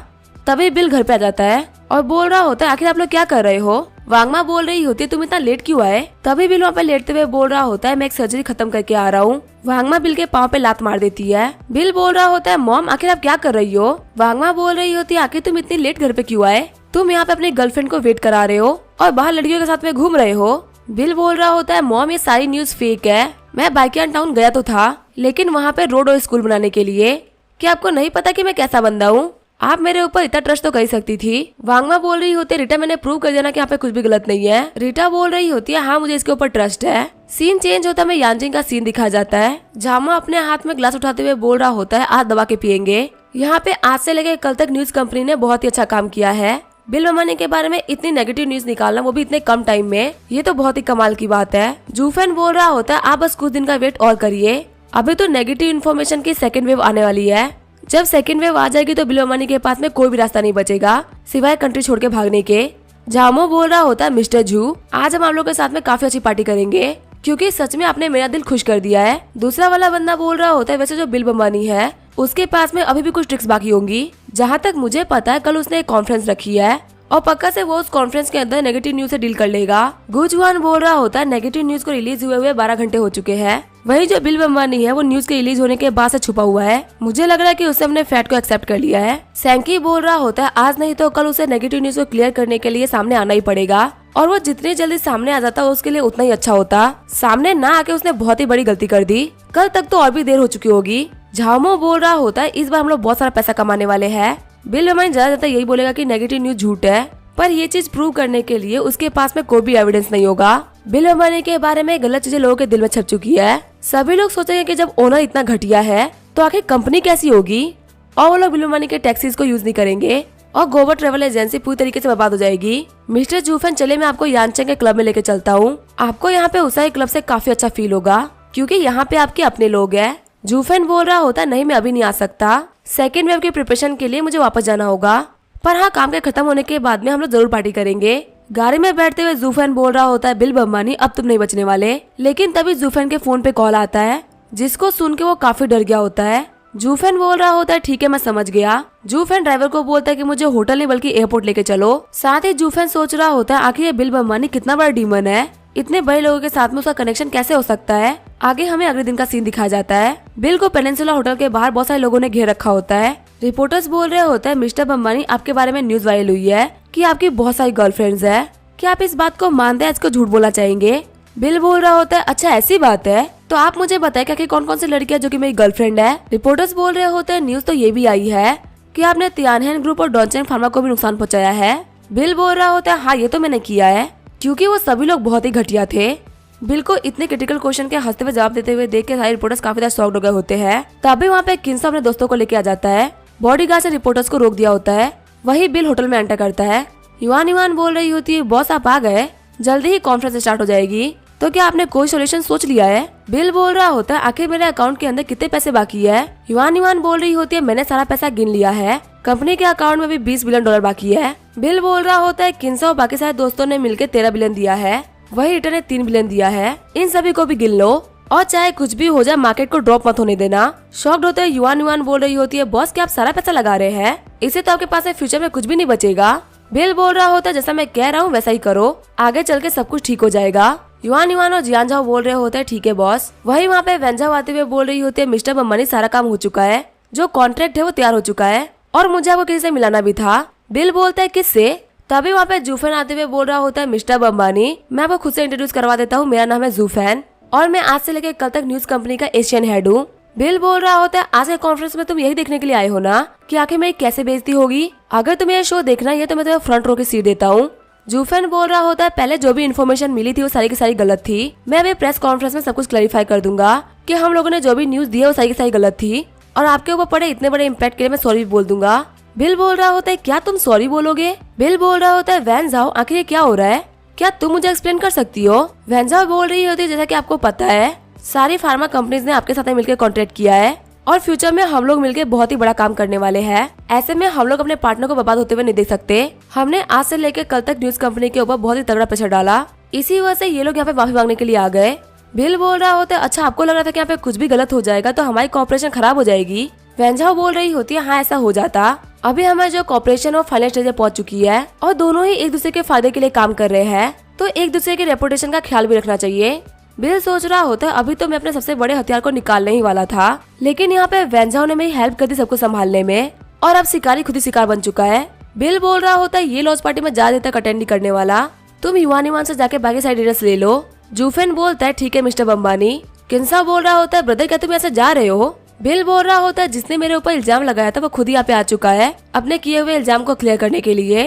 तभी बिल घर पे आ जाता है और बोल रहा होता है आखिर आप लोग क्या कर रहे हो। वांगमा बोल रही होती है तुम इतना लेट क्यों आए। तभी बिल वहाँ पे लेटते हुए बोल रहा होता है मैं एक सर्जरी खत्म करके आ रहा हूँ। वांगमा बिल के पाँव पे लात मार देती है। बिल बोल रहा होता है मॉम आखिर आप क्या कर रही हो। वांगमा बोल रही होती है आखिर तुम इतनी लेट घर पे क्यों आए, तुम यहाँ पे अपनी गर्लफ्रेंड को वेट करा रहे हो और बाहर लड़कियों के साथ में घूम रहे हो। बिल बोल रहा होता है मॉम ये सारी न्यूज फेक है, मैं बाइकियान टाउन गया तो था लेकिन वहाँ पे रोड और स्कूल बनाने के लिए, क्या आपको नहीं पता कि मैं कैसा बंदा हूँ, आप मेरे ऊपर इतना ट्रस्ट तो कर सकती थी। वांगमा बोल रही होती है रीटा मैंने प्रूव कर दिया ना कि यहाँ पे कुछ भी गलत नहीं है। रीटा बोल रही होती है हाँ मुझे इसके ऊपर ट्रस्ट है। सीन चेंज होता है, यांजिंग का सीन दिखाया जाता है। जामा अपने हाथ में ग्लास उठाते हुए बोल रहा होता है आज दबा के पियेंगे। यहाँ पे आज से लेकर कल तक न्यूज कंपनी ने बहुत ही अच्छा काम किया है। बिल अंबानी के बारे में इतनी नेगेटिव न्यूज निकालना, वो भी इतने कम टाइम में, ये तो बहुत ही कमाल की बात है। जूफेन बोल रहा होता है आप बस कुछ दिन का वेट और करिए, अभी तो नेगेटिव इन्फॉर्मेशन की सेकंड वेव आने वाली है। जब सेकंड वेव आ जाएगी तो बिल अंबानी के पास में कोई भी रास्ता नहीं बचेगा सिवाय कंट्री छोड़ के भागने के। झामो बोल रहा होता है मिस्टर जू, आज हम आप लोगों के साथ में काफी अच्छी पार्टी करेंगे क्योंकि सच में आपने मेरा दिल खुश कर दिया है। दूसरा वाला बंदा बोल रहा होता है वैसे जो बिल अंबानी है उसके पास में अभी भी कुछ ट्रिक्स बाकी होंगी। जहाँ तक मुझे पता है कल उसने एक कॉन्फ्रेंस रखी है और पक्का से वो उस कॉन्फ्रेंस के अंदर नेगेटिव न्यूज से डील कर लेगा। गुजवान बोल रहा होता है नेगेटिव न्यूज को रिलीज हुए 12 घंटे हो चुके हैं, वही जो बिल अंबानी है वो न्यूज के रिलीज होने के बाद से छुपा हुआ है। मुझे लग रहा है कि उसने अपने फैट को एक्सेप्ट कर लिया है। सैंकी बोल रहा होता है आज नहीं तो कल उसे नेगेटिव न्यूज को क्लियर करने के लिए सामने आना ही पड़ेगा और वो जितनी जल्दी सामने आ जाता उसके लिए उतना ही अच्छा होता। सामने ना आके उसने बहुत ही बड़ी गलती कर दी, कल तक तो और भी देर हो चुकी होगी। झामो बोल रहा होता है इस बार हम लोग बहुत सारा पैसा कमाने वाले हैं। बिल अंबानी ज्यादा यही बोलेगा कि नेगेटिव न्यूज झूठ है, पर ये चीज प्रूव करने के लिए उसके पास में कोई भी एविडेंस नहीं होगा। बिल अंबानी के बारे में गलत चीजें लोगों के दिल में छप चुकी है। सभी लोग सोचेंगे कि जब ओनर इतना घटिया है तो आखिर कंपनी कैसी होगी, और वो लोग बिल अंबानी के टैक्सीज को यूज नहीं करेंगे और गोबर ट्रेवल एजेंसी पूरी तरीके से बर्बाद हो जाएगी। मिस्टर जूफेन चले मैं आपको यांचेंग के क्लब में लेके चलता हूँ, आपको यहाँ पे उसाई क्लब से काफी अच्छा फील होगा क्योंकि यहाँ पे आपके अपने लोग हैं। जूफेन बोल रहा होता नहीं मैं अभी नहीं आ सकता, सेकेंड वेव की प्रिपरेशन के लिए मुझे वापस जाना होगा, पर हाँ काम के खत्म होने के बाद में हम लोग जरूर पार्टी करेंगे। गाड़ी में बैठते हुए जूफेन बोल रहा होता है बिल अंबानी अब तुम नहीं बचने वाले, लेकिन तभी जूफेन के फोन पे कॉल आता है जिसको सुन के वो काफी डर गया होता है। जूफेन बोल रहा होता है ठीक है मैं समझ गया। जूफेन ड्राइवर को बोलता है कि मुझे होटल नहीं बल्कि एयरपोर्ट लेके चलो। साथ ही जूफेन सोच रहा होता है आखिर ये बिल अंबानी कितना बड़ा डीमन है, इतने बड़े लोगों के साथ में उसका कनेक्शन कैसे हो सकता है। आगे हमें अगले दिन का सीन दिखाया जाता है। बिल को पेनिनसुला होटल के बाहर बहुत सारे लोगों ने घेर रखा होता है। रिपोर्टर्स बोल रहे होते हैं मिस्टर अंबानी आपके बारे में न्यूज वायरल हुई है कि आपकी बहुत सारी गर्लफ्रेंड्स है, क्या आप इस बात को मानते हैं, इसको झूठ बोलना चाहेंगे। बिल बोल रहा होता है अच्छा ऐसी बात है तो आप मुझे बताएं कि कौन कौन सी लड़कियां जो कि मेरी गर्लफ्रेंड है। रिपोर्टर्स बोल रहे होते हैं न्यूज तो ये भी आई है कि आपने तियानहेन ग्रुप और डॉन्चेंग फार्मा को भी नुकसान पहुंचाया है। बिल बोल रहा होता है हाँ ये तो मैंने किया है क्योंकि वो सभी लोग बहुत ही घटिया थे। बिल को इतने क्रिटिकल क्वेश्चन के हंसते हुए जवाब देते हुए देख के सारे रिपोर्टर्स काफी ज्यादा शॉक्ड हो गए होते हैं। तभी वहाँ पे किन्सो अपने दोस्तों को लेके आ जाता है, बॉडीगार्ड से रिपोर्टर्स को रोक दिया होता है। वही बिल होटल में एंटर करता है। युवान बोल रही होती है बॉस आप आ गए, जल्दी ही कॉन्फ्रेंस स्टार्ट हो जाएगी, तो क्या आपने कोई सोल्यूशन सोच लिया है। बिल बोल रहा होता है आखिर मेरे अकाउंट के अंदर कितने पैसे बाकी है। युवान बोल रही होती है मैंने सारा पैसा गिन लिया है, कंपनी के अकाउंट में भी 20 बिलियन डॉलर बाकी है। बिल बोल रहा होता है किन्सो और बाकी सारे दोस्तों ने मिलकर 13 बिलियन दिया है, वही रिटर्न ने 3 बिलियन दिया है, इन सभी को भी गिन लो और चाहे कुछ भी हो जाए मार्केट को ड्रॉप मत होने देना। शॉक्ड होते हुए युवान बोल रही होती है बॉस क्या आप सारा पैसा लगा रहे हैं, इससे तो आपके पास फ्यूचर में कुछ भी नहीं बचेगा। बिल बोल रहा होता है जैसा मैं कह रहा हूँ वैसा ही करो, आगे चल के सब कुछ ठीक हो जाएगा। युवान और जियानझाओ बोल रहे होते हैं ठीक है बॉस। वही वहाँ पे वेंझाओ आते हुए बोल रही होती है मिस्टर अंबानी सारा काम हो चुका है, जो कॉन्ट्रैक्ट है वो तैयार हो चुका है और मुझे आपको किसी से मिलाना भी था। बिल बोलता है किससे। तभी वहाँ पे जूफेन आते हुए बोल रहा होता है मिस्टर अंबानी मैं आपको खुद से इंट्रोड्यूस करवा देता हूँ, मेरा नाम है जूफेन और मैं आज से लेकर कल तक न्यूज कंपनी का एशियन हेड हूँ। बिल बोल रहा होता है आज के कॉन्फ्रेंस में तुम यही देखने के लिए आए हो ना कि आखिर मेरी कैसे बेइज्जती होगी। अगर तुम्हें ये शो देखना है तो मैं तुम्हें फ्रंट रो की सीट देता हूँ। जूफेन बोल रहा होता है पहले जो भी इन्फॉर्मेशन मिली थी वो सारी की सारी गलत थी, मैं अभी प्रेस कॉन्फ्रेंस में सब कुछ क्लैरिफाई कर दूंगा कि हम लोगों ने जो भी न्यूज दी है वो सारी की सारी गलत थी और आपके ऊपर पड़े इतने बड़े इम्पैक्ट के लिए मैं सॉरी भी बोल दूंगा। बिल बोल रहा होता है क्या तुम सॉरी बोलोगे। बिल बोल रहा होता है वेंझाओ आखिर ये क्या हो रहा है, क्या तुम मुझे एक्सप्लेन कर सकती हो। वेंझाओ बोल रही होती है जैसा कि आपको पता है सारी फार्मा कंपनीज ने आपके साथ मिलकर कॉन्ट्रैक्ट किया है और फ्यूचर में हम लोग मिलकर बहुत ही बड़ा काम करने वाले हैं। ऐसे में हम लोग अपने पार्टनर को बर्बाद होते हुए नहीं देख सकते। हमने आज से लेकर कल तक न्यूज कंपनी के ऊपर बहुत ही तगड़ा प्रेशर डाला, इसी वजह से ये लोग यहाँ पे माफी मांगने के लिए आ गए। बिल बोल रहा होता है अच्छा आपको लग रहा था कि यहाँ पे कुछ भी गलत हो जाएगा तो हमारी कॉपरेशन खराब हो जाएगी। वेंझाओ बोल रही होती है हाँ ऐसा हो जाता, अभी हमारी जो कॉपरेशन और फाइनल स्टेज पहुंच चुकी है और दोनों ही एक दूसरे के फायदे के लिए काम कर रहे हैं, तो एक दूसरे के रेपुटेशन का ख्याल भी रखना चाहिए। बिल सोच रहा होता है अभी तो मैं अपने सबसे बड़े हथियार को निकालने ही वाला था, लेकिन यहाँ पे वेंझाओ ने मेरी हेल्प कर दी सबको संभालने में और अब शिकारी खुद ही शिकार बन चुका है। बिल बोल रहा होता है ये लॉन्च पार्टी में ज्यादा देर तक अटेंड नहीं करने वाला, तुम युवान से जाके बाकी सारे डिटेल्स ले लो। जूफेन बोलता है ठीक है मिस्टर अंबानी। किन्सो बोल रहा होता है ब्रदर क्या तुम ऐसे जा रहे हो। बिल बोल रहा होता है जिसने मेरे ऊपर इल्जाम लगाया था वो खुद ही यहाँ पे आ चुका है अपने किए हुए इल्जाम को क्लियर करने के लिए,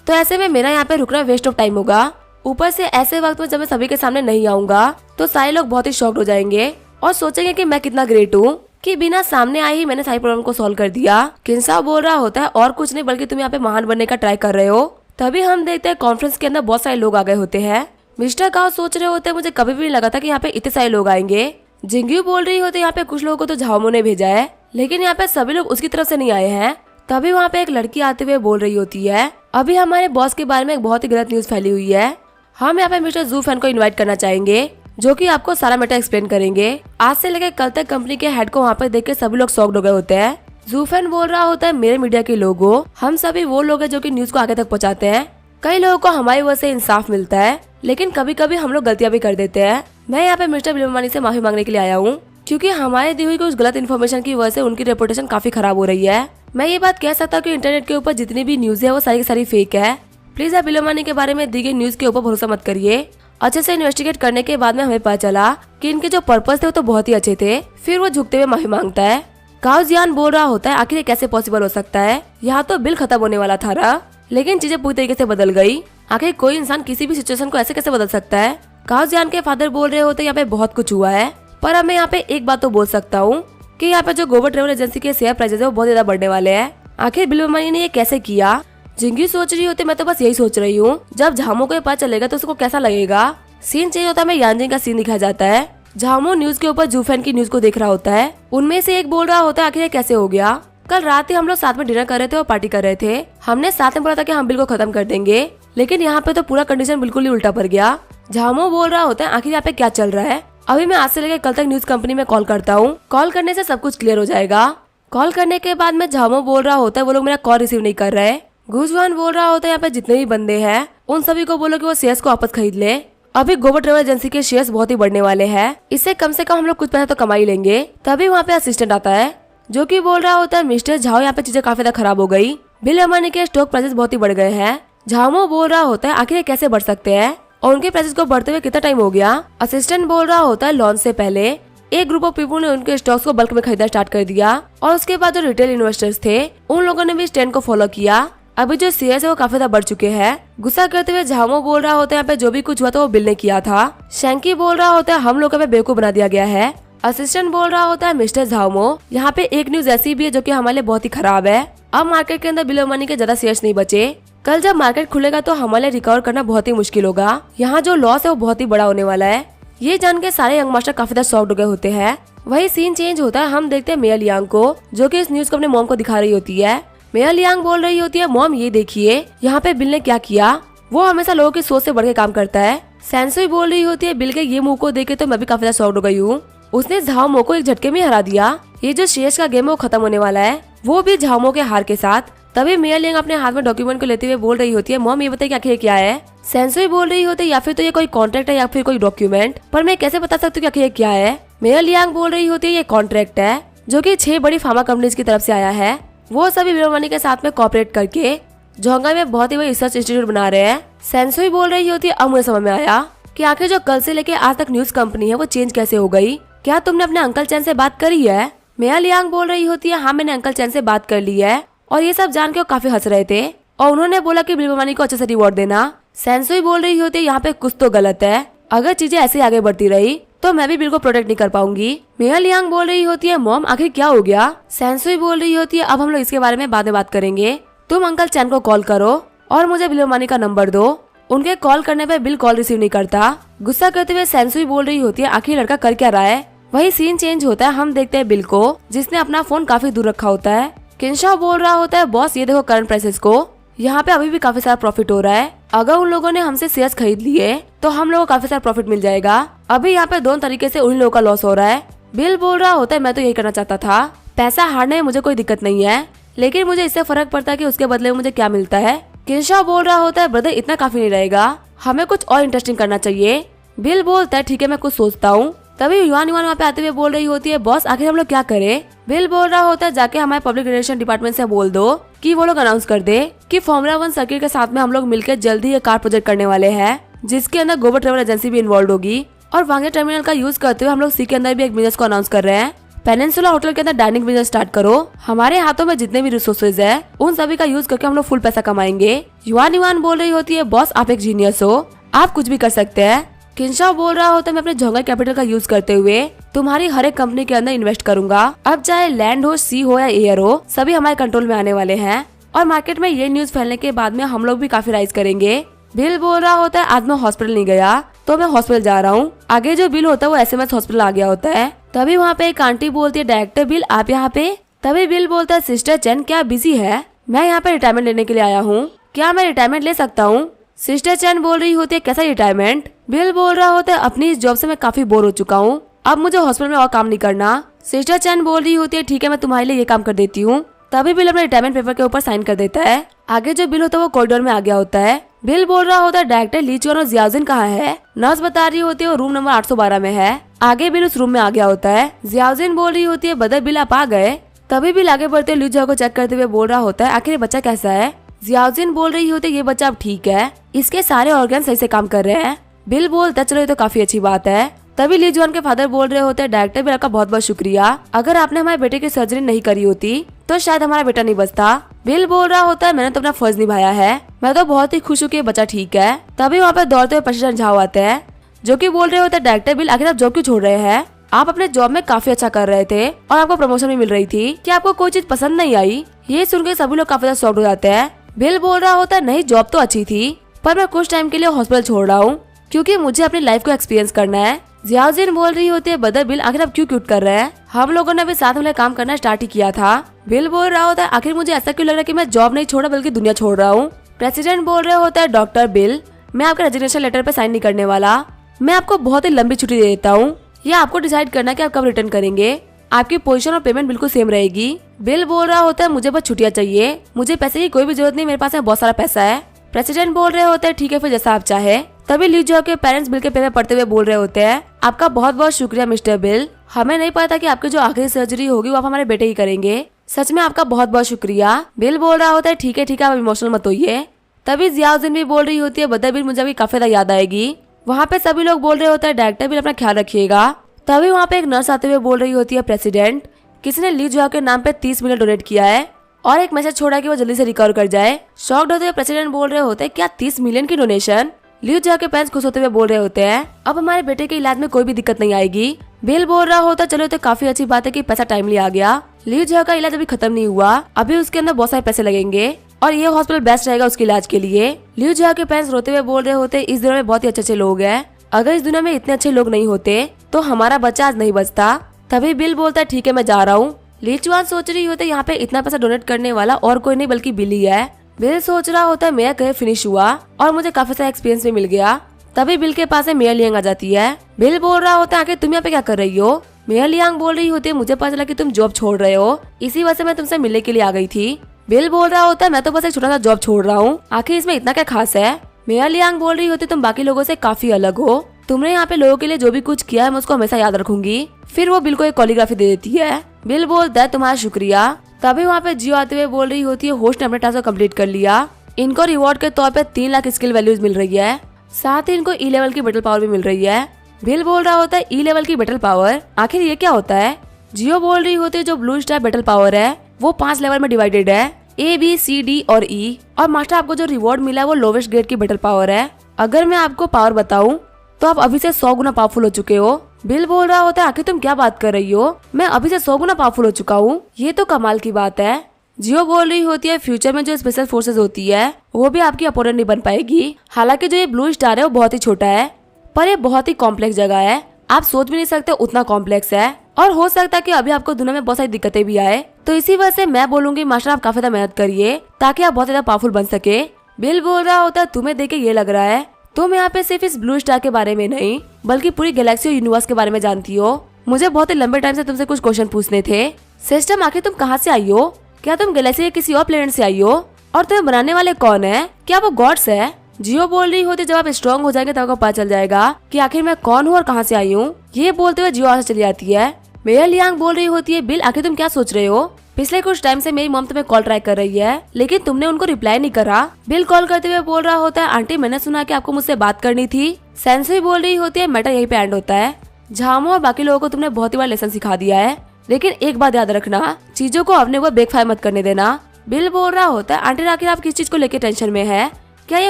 तो ऐसे में मेरा यहाँ पे रुकना वेस्ट ऑफ टाइम होगा। ऊपर से ऐसे वक्त में जब मैं सभी के सामने नहीं आऊंगा तो सारे लोग बहुत ही शॉक्ड हो जाएंगे और सोचेंगे कि मैं कितना ग्रेट हूँ कि बिना सामने आए ही मैंने सारी प्रॉब्लम को सॉल्व कर दिया। किन्सो बोल रहा होता है और कुछ नहीं बल्कि तुम यहाँ पे महान बनने का ट्राई कर रहे हो, तभी हम देखते हैं कॉन्फ्रेंस के अंदर बहुत सारे लोग आ गए होते हैं। मिस्टर गाओ सोच रहे होते हैं मुझे कभी भी नहीं लगा था कि यहाँ पे इतने सारे लोग आएंगे। जिंग्यू बोल रही होती है यहाँ पे कुछ लोगों को तो झाओमो ने भेजा है, लेकिन यहाँ पे सभी लोग उसकी तरफ से नहीं आए हैं। तभी वहाँ पे एक लड़की आते हुए बोल रही होती है अभी हमारे बॉस के बारे में एक बहुत ही गलत न्यूज फैली हुई है। हम यहाँ पे मिस्टर जू फैन को इन्वाइट करना चाहेंगे जो कि आपको सारा मैटर एक्सप्लेन करेंगे। आज से लेकर कल तक कंपनी के हेड को वहाँ पे देख के सभी लोग शॉक्ड हो गए होते हैं। जू फैन बोल रहा होता है मेरे मीडिया के लोगों, हम सभी वो लोग हैं जो कि न्यूज को आगे तक पहुँचाते हैं। कई लोगों को हमारी वजह से इंसाफ मिलता है, लेकिन कभी कभी हम लोग गलतियां भी कर देते हैं। मैं यहाँ पे मिस्टर बिलमवानी से माफी मांगने के लिए आया हूँ क्योंकि हमारे दी हुई कुछ गलत इन्फॉर्मेशन की वजह से उनकी रेपुटेशन काफी खराब हो रही है। मैं ये बात कह सकता हूँ कि इंटरनेट के ऊपर जितनी भी न्यूज है वो सारी की सारी फेक है। प्लीज आप बिलमवानी के बारे में दी गई न्यूज के ऊपर भरोसा मत करिए। अच्छे से इन्वेस्टिगेट करने के बाद में हमें पता चला कि इनके जो पर्पस थे वो तो बहुत ही अच्छे थे। फिर वो झुकते हुए माफी मांगता है। गाओ जियान बोल रहा होता है आखिर ये कैसे पॉसिबल हो सकता है, यहाँ तो बिल खत्म होने वाला था लेकिन चीजें पूरी तरीके से बदल गई। आखिर कोई इंसान किसी भी सिचुएशन को ऐसे कैसे बदल सकता है। गाओ जियान के फादर बोल रहे होते यहाँ पे बहुत कुछ हुआ है, पर अब मैं यहाँ पे एक बात तो बोल सकता हूँ कि यहाँ पे जो ग्लोबल ट्रेवल एजेंसी के शेयर प्राइसेस है वो बहुत ज्यादा बढ़ने वाले हैं। आखिर बिलमवानी ने ये कैसे किया। जिंगी सोच रही होती मैं तो बस यही सोच रही हूँ जब झामो को पता चलेगा तो उसको कैसा लगेगा। सीन चेंज होता है, हमें यानजिंग का सीन दिखाया जाता है। झामो न्यूज के ऊपर जूफैन की न्यूज को देख रहा होता है। उनमें से एक बोल रहा होता है आखिर कैसे हो गया। कल रात ही हम लोग साथ में डिनर कर रहे थे और पार्टी कर रहे थे। हमने साथ में बोला था कि हम बिल को खत्म कर देंगे, लेकिन यहाँ पे तो पूरा कंडीशन बिल्कुल ही उल्टा पड़ गया। झामो बोल रहा होता है आखिर यहाँ पे क्या चल रहा है। अभी मैं आज से लेकर कल तक न्यूज कंपनी में कॉल करता हूँ, कॉल करने से सब कुछ क्लियर हो जाएगा। कॉल करने के बाद में झामो बोल रहा होता है वो लोग मेरा कॉल रिसीव नहीं कर रहे। गुजवान बोल रहा होता है यहाँ पे जितने भी बंदे हैं उन सभी को बोलो कि वो शेयर्स को वापस खरीद ले। अभी ग्लोबल ट्रेवल एजेंसी के शेयर्स बहुत ही बढ़ने वाले हैं, इससे कम से कम हम लोग कुछ पैसा तो कमा ही लेंगे। तभी वहाँ पे असिस्टेंट आता है जो कि बोल रहा होता है मिस्टर झाओ यहाँ पे चीजें काफी ज्यादा खराब हो गई। बिल अमानी के स्टॉक प्राइसेस बहुत ही बढ़ गए हैं। झामो बोल रहा होता है आखिर कैसे बढ़ सकते हैं और उनके प्राइसेस को बढ़ते हुए कितना टाइम हो गया। असिस्टेंट बोल रहा होता है लॉन्च से पहले एक ग्रुप ऑफ पीपल ने उनके स्टॉक्स को बल्क में खरीदना स्टार्ट कर दिया और उसके बाद जो रिटेल इन्वेस्टर्स थे उन लोगों ने भी इस ट्रेंड को फॉलो किया। अभी जो शेयर्स है वो काफी ज्यादा बढ़ चुके हैं। गुस्सा करते हुए झामो बोल रहा होता है यहाँ पे जो भी कुछ हुआ था वो बिल ने किया था। शैंकी बोल रहा होता है हम लोगों पे बेवकूफ बना दिया गया है। असिस्टेंट बोल रहा होता है मिस्टर झामो यहाँ पे एक न्यूज ऐसी भी है जो कि हमारे लिए बहुत ही खराब है। अब मार्केट के अंदर बिल मनी के ज्यादा शेयर्स नहीं बचे। कल जब मार्केट खुलेगा तो हमारे लिए रिकवर करना बहुत ही मुश्किल होगा। यहाँ जो लॉस है वो बहुत ही बड़ा होने वाला है। ये जान के सारे यंग मास्टर काफी ज्यादा शॉक्ड हो गए होते हैं। वही सीन चेंज होता है, हम देखते हैं मेयर लियांग को जो कि इस न्यूज को अपने मॉम को दिखा रही होती है। मेयर लियांग बोल रही होती है मॉम ये देखिए यहाँ पे बिल ने क्या किया, वो हमेशा लोगों की सोच से बढ़ के काम करता है। सैनसुई बोल रही होती है बिल के ये मुंह को देखे तो मैं भी काफी ज्यादा शॉक्ड हो गई हूँ। उसने झाओमो को एक झटके में हरा दिया। ये जो शेयर्स का गेम है वो खत्म होने वाला है, वो भी झाओमो के हार के साथ। तभी मेयर लियांग अपने हाथ में डॉक्यूमेंट को लेते हुए बोल रही होती है मॉम ये बताइए कि आखिर क्या है। सैनसुई बोल रही होती है या फिर तो ये कोई कॉन्ट्रैक्ट है या फिर कोई डॉक्यूमेंट, पर मैं कैसे बता सकती हूँ कि आखिर क्या है। मेयर लियांग बोल रही होती है ये कॉन्ट्रैक्ट है जो कि 6 बड़ी फार्मा कंपनीज की तरफ से आया है। वो सभी बिलमनी के साथ में कोऑपरेट करके जोंगाई में बहुत ही बड़ी रिसर्च इंस्टीट्यूट बना रहे हैं। सैनसुई बोल रही होती है अब मुझे समझ में आया कि आखिर जो कल से लेके आज तक न्यूज कंपनी है वो चेंज कैसे हो गई। क्या तुमने अपने अंकल चैन से बात करी है। मेयर लियांग बोल रही होती है हाँ मैंने अंकल चैन से बात कर ली है और ये सब जान के वो काफी हंस रहे थे और उन्होंने बोला कि बिलमनी को अच्छे से रिवॉर्ड देना। सैनसुई बोल रही होती है यहाँ पे कुछ तो गलत है, अगर चीजें ऐसे आगे बढ़ती रही तो मैं भी बिल को प्रोटेक्ट नहीं कर पाऊंगी। मेयर लियांग बोल रही होती है मॉम आखिर क्या हो गया। सैनसुई बोल रही होती है अब हम लोग इसके बारे में बाद में बात करेंगे, तुम अंकल चैन को कॉल करो और मुझे बिलमनी का नंबर दो। उनके कॉल करने पे बिल कॉल रिसीव नहीं करता। गुस्सा करते हुए सैनसुई बोल रही होती है आखिर लड़का कर क्या रहा है। वही सीन चेंज होता है, हम देखते हैं बिल को जिसने अपना फोन काफी दूर रखा होता है। किंशा बोल रहा होता है बॉस ये देखो करंट प्राइसेस को, यहाँ पे अभी भी काफी सारा प्रॉफिट हो रहा है। अगर उन लोगों ने हमसे शेयर्स खरीद लिए तो हम लोगों को काफी सारा प्रॉफिट मिल जाएगा। अभी यहाँ पे दोनों तरीके से उन लोगों का लॉस हो रहा है। बिल बोल रहा होता है मैं तो यही करना चाहता था, पैसा हारने में मुझे कोई दिक्कत नहीं है, लेकिन मुझे इससे फर्क पड़ता है कि उसके बदले में मुझे क्या मिलता है। किंशा बोल रहा होता है ब्रदर इतना काफी नहीं रहेगा, हमें कुछ और इंटरेस्टिंग करना चाहिए। बिल बोलता है ठीक है मैं कुछ सोचता हूँ। तभी युवान वहाँ पे आते हुए बोल रही होती है बॉस आखिर हम लोग क्या करें। बिल बोल रहा होता है जाके हमारे पब्लिक रिलेशन डिपार्टमेंट से बोल दो कि वो लोग अनाउंस कर दे कि फॉर्मूला 1 सर्किट के साथ में हम लोग मिलकर जल्दी ये कार प्रोजेक्ट करने वाले हैं जिसके अंदर ग्लोबल ट्रेवल एजेंसी भी इन्वॉल्व होगी और वांगे टर्मिनल का यूज करते हुए हम लोग सी के अंदर भी एक बिजनेस को अनाउंस कर रहे हैं। पेनिनसुला होटल के अंदर डाइनिंग बिजनेस स्टार्ट करो, हमारे हाथों में जितने भी रिसोर्सेज है उन सभी का यूज करके हम लोग फुल पैसा कमाएंगे। युवान बोल रही होती है बॉस आप एक जीनियस हो, आप कुछ भी कर सकते हैं। किंशा बोल रहा होता है मैं अपने जोंगाई कैपिटल का यूज करते हुए तुम्हारी हर एक कंपनी के अंदर इन्वेस्ट करूंगा, अब चाहे लैंड हो, सी हो या एयर हो, सभी हमारे कंट्रोल में आने वाले हैं। और मार्केट में ये न्यूज फैलने के बाद में हम लोग भी काफी राइज करेंगे। बिल बोल रहा होता है आज मैं हॉस्पिटल नहीं गया तो मैं हॉस्पिटल जा रहा हूँ। आगे जो बिल होता है वो SMS हॉस्पिटल आ गया होता है। तभी वहाँ पे एक आंटी बोलती है डायरेक्टर बिल आप यहाँ पे। तभी बिल बोलता है सिस्टर चैन क्या बिजी है, मैं यहाँ पे रिटायरमेंट लेने के लिए आया हूँ, क्या मैं रिटायरमेंट ले सकता हूँ। सिस्टर चैन बोल रही होती है कैसा रिटायरमेंट। बिल बोल रहा होता है अपनी इस जॉब से मैं काफी बोर हो चुका हूँ, अब मुझे हॉस्पिटल में और काम नहीं करना। सिस्टर चैन बोल रही होती है ठीक है मैं तुम्हारे लिए ये काम कर देती हूँ। तभी बिल अपने रिटायरमेंट पेपर के ऊपर साइन कर देता है। आगे जो बिल होता है वो कॉरिडोर में आ गया होता है। बिल बोल रहा होता है डायरेक्टर ली चुआन और जियाउद्दीन कहाँ है। नर्स बता रही होती है वो रूम नंबर 812 में है। आगे बिल उस रूम में आ गया होता है। जियाउद्दीन बोल रही होती है बदर बिल आप आ गए। तभी बिल आगे बढ़ते ली चुआ को चेक करते हुए बोल रहा होता है आखिर ये बच्चा कैसा है। जियाउद्दीन बोल रही होती है ये बच्चा अब ठीक है, इसके सारे ऑर्गन सही से काम कर रहे हैं। बिल बोलता चलो ये तो काफी अच्छी बात है। तभी ली जुआन के फादर बोल रहे होते हैं डायरेक्टर बिल आपका बहुत बहुत शुक्रिया, अगर आपने हमारे बेटे की सर्जरी नहीं करी होती तो शायद हमारा बेटा नहीं बचता। बिल बोल रहा होता है मैंने तो अपना फर्ज निभाया है, मैं तो बहुत ही खुश हूँ कि बच्चा ठीक है। तभी वहाँ पे दौड़ते हुए प्रेसिडेंट झाओ आते हैं जो कि बोल रहे होते हैं डायरेक्टर बिल आखिर आप जॉब क्यों छोड़ रहे हैं, आप अपने जॉब में काफी अच्छा कर रहे थे और आपको प्रमोशन भी मिल रही थी, क्या आपको कोई चीज पसंद नहीं आई। ये सुनकर सभी लोग काफी ज्यादा शॉक्ड हो जाते हैं। बिल बोल रहा होता है नहीं जॉब तो अच्छी थी पर मैं कुछ टाइम के लिए हॉस्पिटल छोड़ रहा हूँ क्योंकि मुझे अपनी लाइफ को एक्सपीरियंस करना है। जियाउद्दीन बोल रही होती है बदर बिल आखिर आप क्यों क्यूट कर रहे हैं, हम लोगों ने अभी साथ में काम करना स्टार्ट ही किया था। बिल बोल रहा होता है आखिर मुझे ऐसा क्यों लग रहा है कि मैं जॉब नहीं छोड़ा बल्कि दुनिया छोड़ रहा हूँ। प्रेसिडेंट बोल रहे होता है डॉक्टर बिल मैं आपका रेजिग्नेशन लेटर पे साइन नहीं करने वाला, मैं आपको बहुत ही लंबी छुट्टी दे देता हूँ, ये आपको डिसाइड करना कि आप कब रिटर्न करेंगे, आपकी पोजीशन और पेमेंट बिल्कुल सेम रहेगी। बिल बोल रहा होता है मुझे बस छुट्टियां चाहिए, मुझे पैसे की कोई भी जरूरत नहीं, मेरे पास बहुत सारा पैसा है। प्रेसिडेंट बोल रहे होते हैं ठीक है फिर जैसा आप चाहे। तभी ली जुआ के पेरेंट्स बिल के पेपर पढ़ते हुए बोल रहे होते हैं आपका बहुत बहुत शुक्रिया मिस्टर बिल, हमें नहीं पता था कि आपकी जो आखिरी सर्जरी होगी वो आप हमारे बेटे ही करेंगे, सच में आपका बहुत बहुत शुक्रिया। बिल बोल रहा होता है ठीक है आप इमोशनल मत होइए। तभी जियाउद्दीन भी बोल रही होती है बदर बिल मुझे अभी काफी ज्यादा याद आएगी। वहाँ पे सभी लोग बोल रहे होते हैं डायरेक्टर बिल अपना ख्याल रखिएगा। तभी वहाँ पे एक नर्स आते हुए बोल रही होती है प्रेसिडेंट किसी ने ली जुआ के नाम पे 30 मिलियन डोनेट किया है और एक मैसेज छोड़ा कि वो जल्दी से रिकवर कर जाए। शॉक्ड होते हुए प्रेसिडेंट बोल रहे होते हैं क्या 30 मिलियन की डोनेशन। ली जुआ के पेरेंट्स खुश होते हुए बोल रहे होते हैं अब हमारे बेटे के इलाज में कोई भी दिक्कत नहीं आएगी। बिल बोल रहा होता चलो तो काफी अच्छी बात है कि पैसा टाइमली आ गया, ली जुआ का इलाज अभी खत्म नहीं हुआ, अभी उसके अंदर बहुत सारे पैसे लगेंगे और ये हॉस्पिटल बेस्ट रहेगा उसके इलाज के लिए। ली जुआ के पेरेंट्स रोते हुए बोल रहे होते इस दुनिया में बहुत ही अच्छे लोग हैं, अगर इस दुनिया में इतने अच्छे लोग नहीं होते तो हमारा बच्चा आज नहीं बचता। तभी बिल बोलता है ठीक है मैं जा रहा हूँ। ली जुआन सोच रही होती है यहाँ पे इतना पैसा डोनेट करने वाला और कोई नहीं बल्कि बिल ही है। बिल सोच रहा होता है मेरा करियर फिनिश हुआ और मुझे काफी सारा एक्सपीरियंस भी मिल गया। तभी बिल के पास मेयर लियांग आ जाती है। बिल बोल रहा होता है आखिर तुम यहाँ पे क्या कर रही हो। मेयर लियांग बोल रही होती है मुझे पता चला कि तुम जॉब छोड़ रहे हो, इसी वजह से मैं तुमसे मिलने के लिए आ गई थी। बिल बोल रहा होता है मैं तो बस एक छोटा सा जॉब छोड़ रहा हूँ, आखिर इसमें इतना क्या खास है। मेयर लियांग बोल रही होती तुम बाकी लोगों से काफी अलग हो, तुमने यहाँ पे लोगों के लिए जो भी कुछ किया है मैं उसको हमेशा याद रखूंगी। फिर वो बिल को एक कॉलीग्राफी दे देती है। बिल बोलता है तुम्हारा शुक्रिया। तभी वहाँ पे जियो आते हुए बोल रही होती है होस्ट ने अपने टास्क कंप्लीट कर लिया, इनको रिवॉर्ड के तौर पे 3 लाख स्किल वैल्यूज मिल रही है, साथ ही इनको E लेवल की बैटल पावर भी मिल रही है। बिल बोल रहा होता है E लेवल की बैटल पावर आखिर ये क्या होता है। जियो बोल रही होती है जो ब्लू स्टार बैटल पावर है वो 5 लेवल में डिवाइडेड है A B C D और E, और मास्टर आपको जो रिवॉर्ड मिला है वो लोवेस्ट ग्रेड की बैटल पावर है। अगर मैं आपको पावर बताऊं तो आप अभी से 100 गुना पावरफुल हो चुके हो। बिल बोल रहा होता है आखिर तुम क्या बात कर रही हो, मैं अभी से 100 गुना पावरफुल हो चुका हूँ, ये तो कमाल की बात है। जियो बोल रही होती है फ्यूचर में जो स्पेशल फोर्सेस होती है वो भी आपकी अपोनेंट नहीं बन पाएगी, हालांकि जो ये ब्लू स्टार है वो बहुत ही छोटा है पर ये बहुत ही कॉम्प्लेक्स जगह है, आप सोच भी नहीं सकते उतना कॉम्प्लेक्स है और हो सकता है कि अभी आपको दुनिया में बहुत सारी दिक्कतें भी आए, तो इसी वजह से मैं बोलूंगी मास्टर आप काफी ज्यादा मेहनत करिए ताकि आप बहुत ज्यादा पावरफुल बन सके। बिल बोल रहा होता है तुम्हें देख के ये लग रहा है तुम यहाँ पे सिर्फ इस ब्लू स्टार के बारे में नहीं बल्कि पूरी गैलेक्सी और यूनिवर्स के बारे में जानती हो, मुझे बहुत ही लंबे टाइम से तुमसे कुछ क्वेश्चन पूछने थे। सिस्टम आखिर तुम कहाँ से आई हो, क्या तुम गैलेक्सी के किसी और प्लेनेट से आई हो, और तुम्हें बनाने वाले कौन है, क्या वो गॉड्स है। जियो बोल रही होती जब आप स्ट्रॉन्ग हो जाएंगे तब आपको पता चल जाएगा कि आखिर मैं कौन हूँ और कहाँ से आई हूँ। ये बोलते हुए जियो वहाँ से चली जाती है। मेयर लियांग बोल रही होती है बिल आखिर तुम क्या सोच रहे हो, पिछले कुछ टाइम से मेरी मॉम तुम्हें कॉल ट्राई कर रही है लेकिन तुमने उनको रिप्लाई नहीं करा। बिल कॉल करते हुए बोल रहा होता है आंटी मैंने सुना कि आपको मुझसे बात करनी थी। सेंसुई बोल रही होती है मैटर यहीं पे एंड होता है, झामो और बाकी लोगों को तुमने बहुत ही बार लेसन सिखा दिया है लेकिन एक बात याद रखना, चीजों को अपने ऊपर बैकफायर मत करने देना। बिल बोल रहा होता है आंटी आखिर आप किस चीज को लेकर टेंशन में है, क्या ये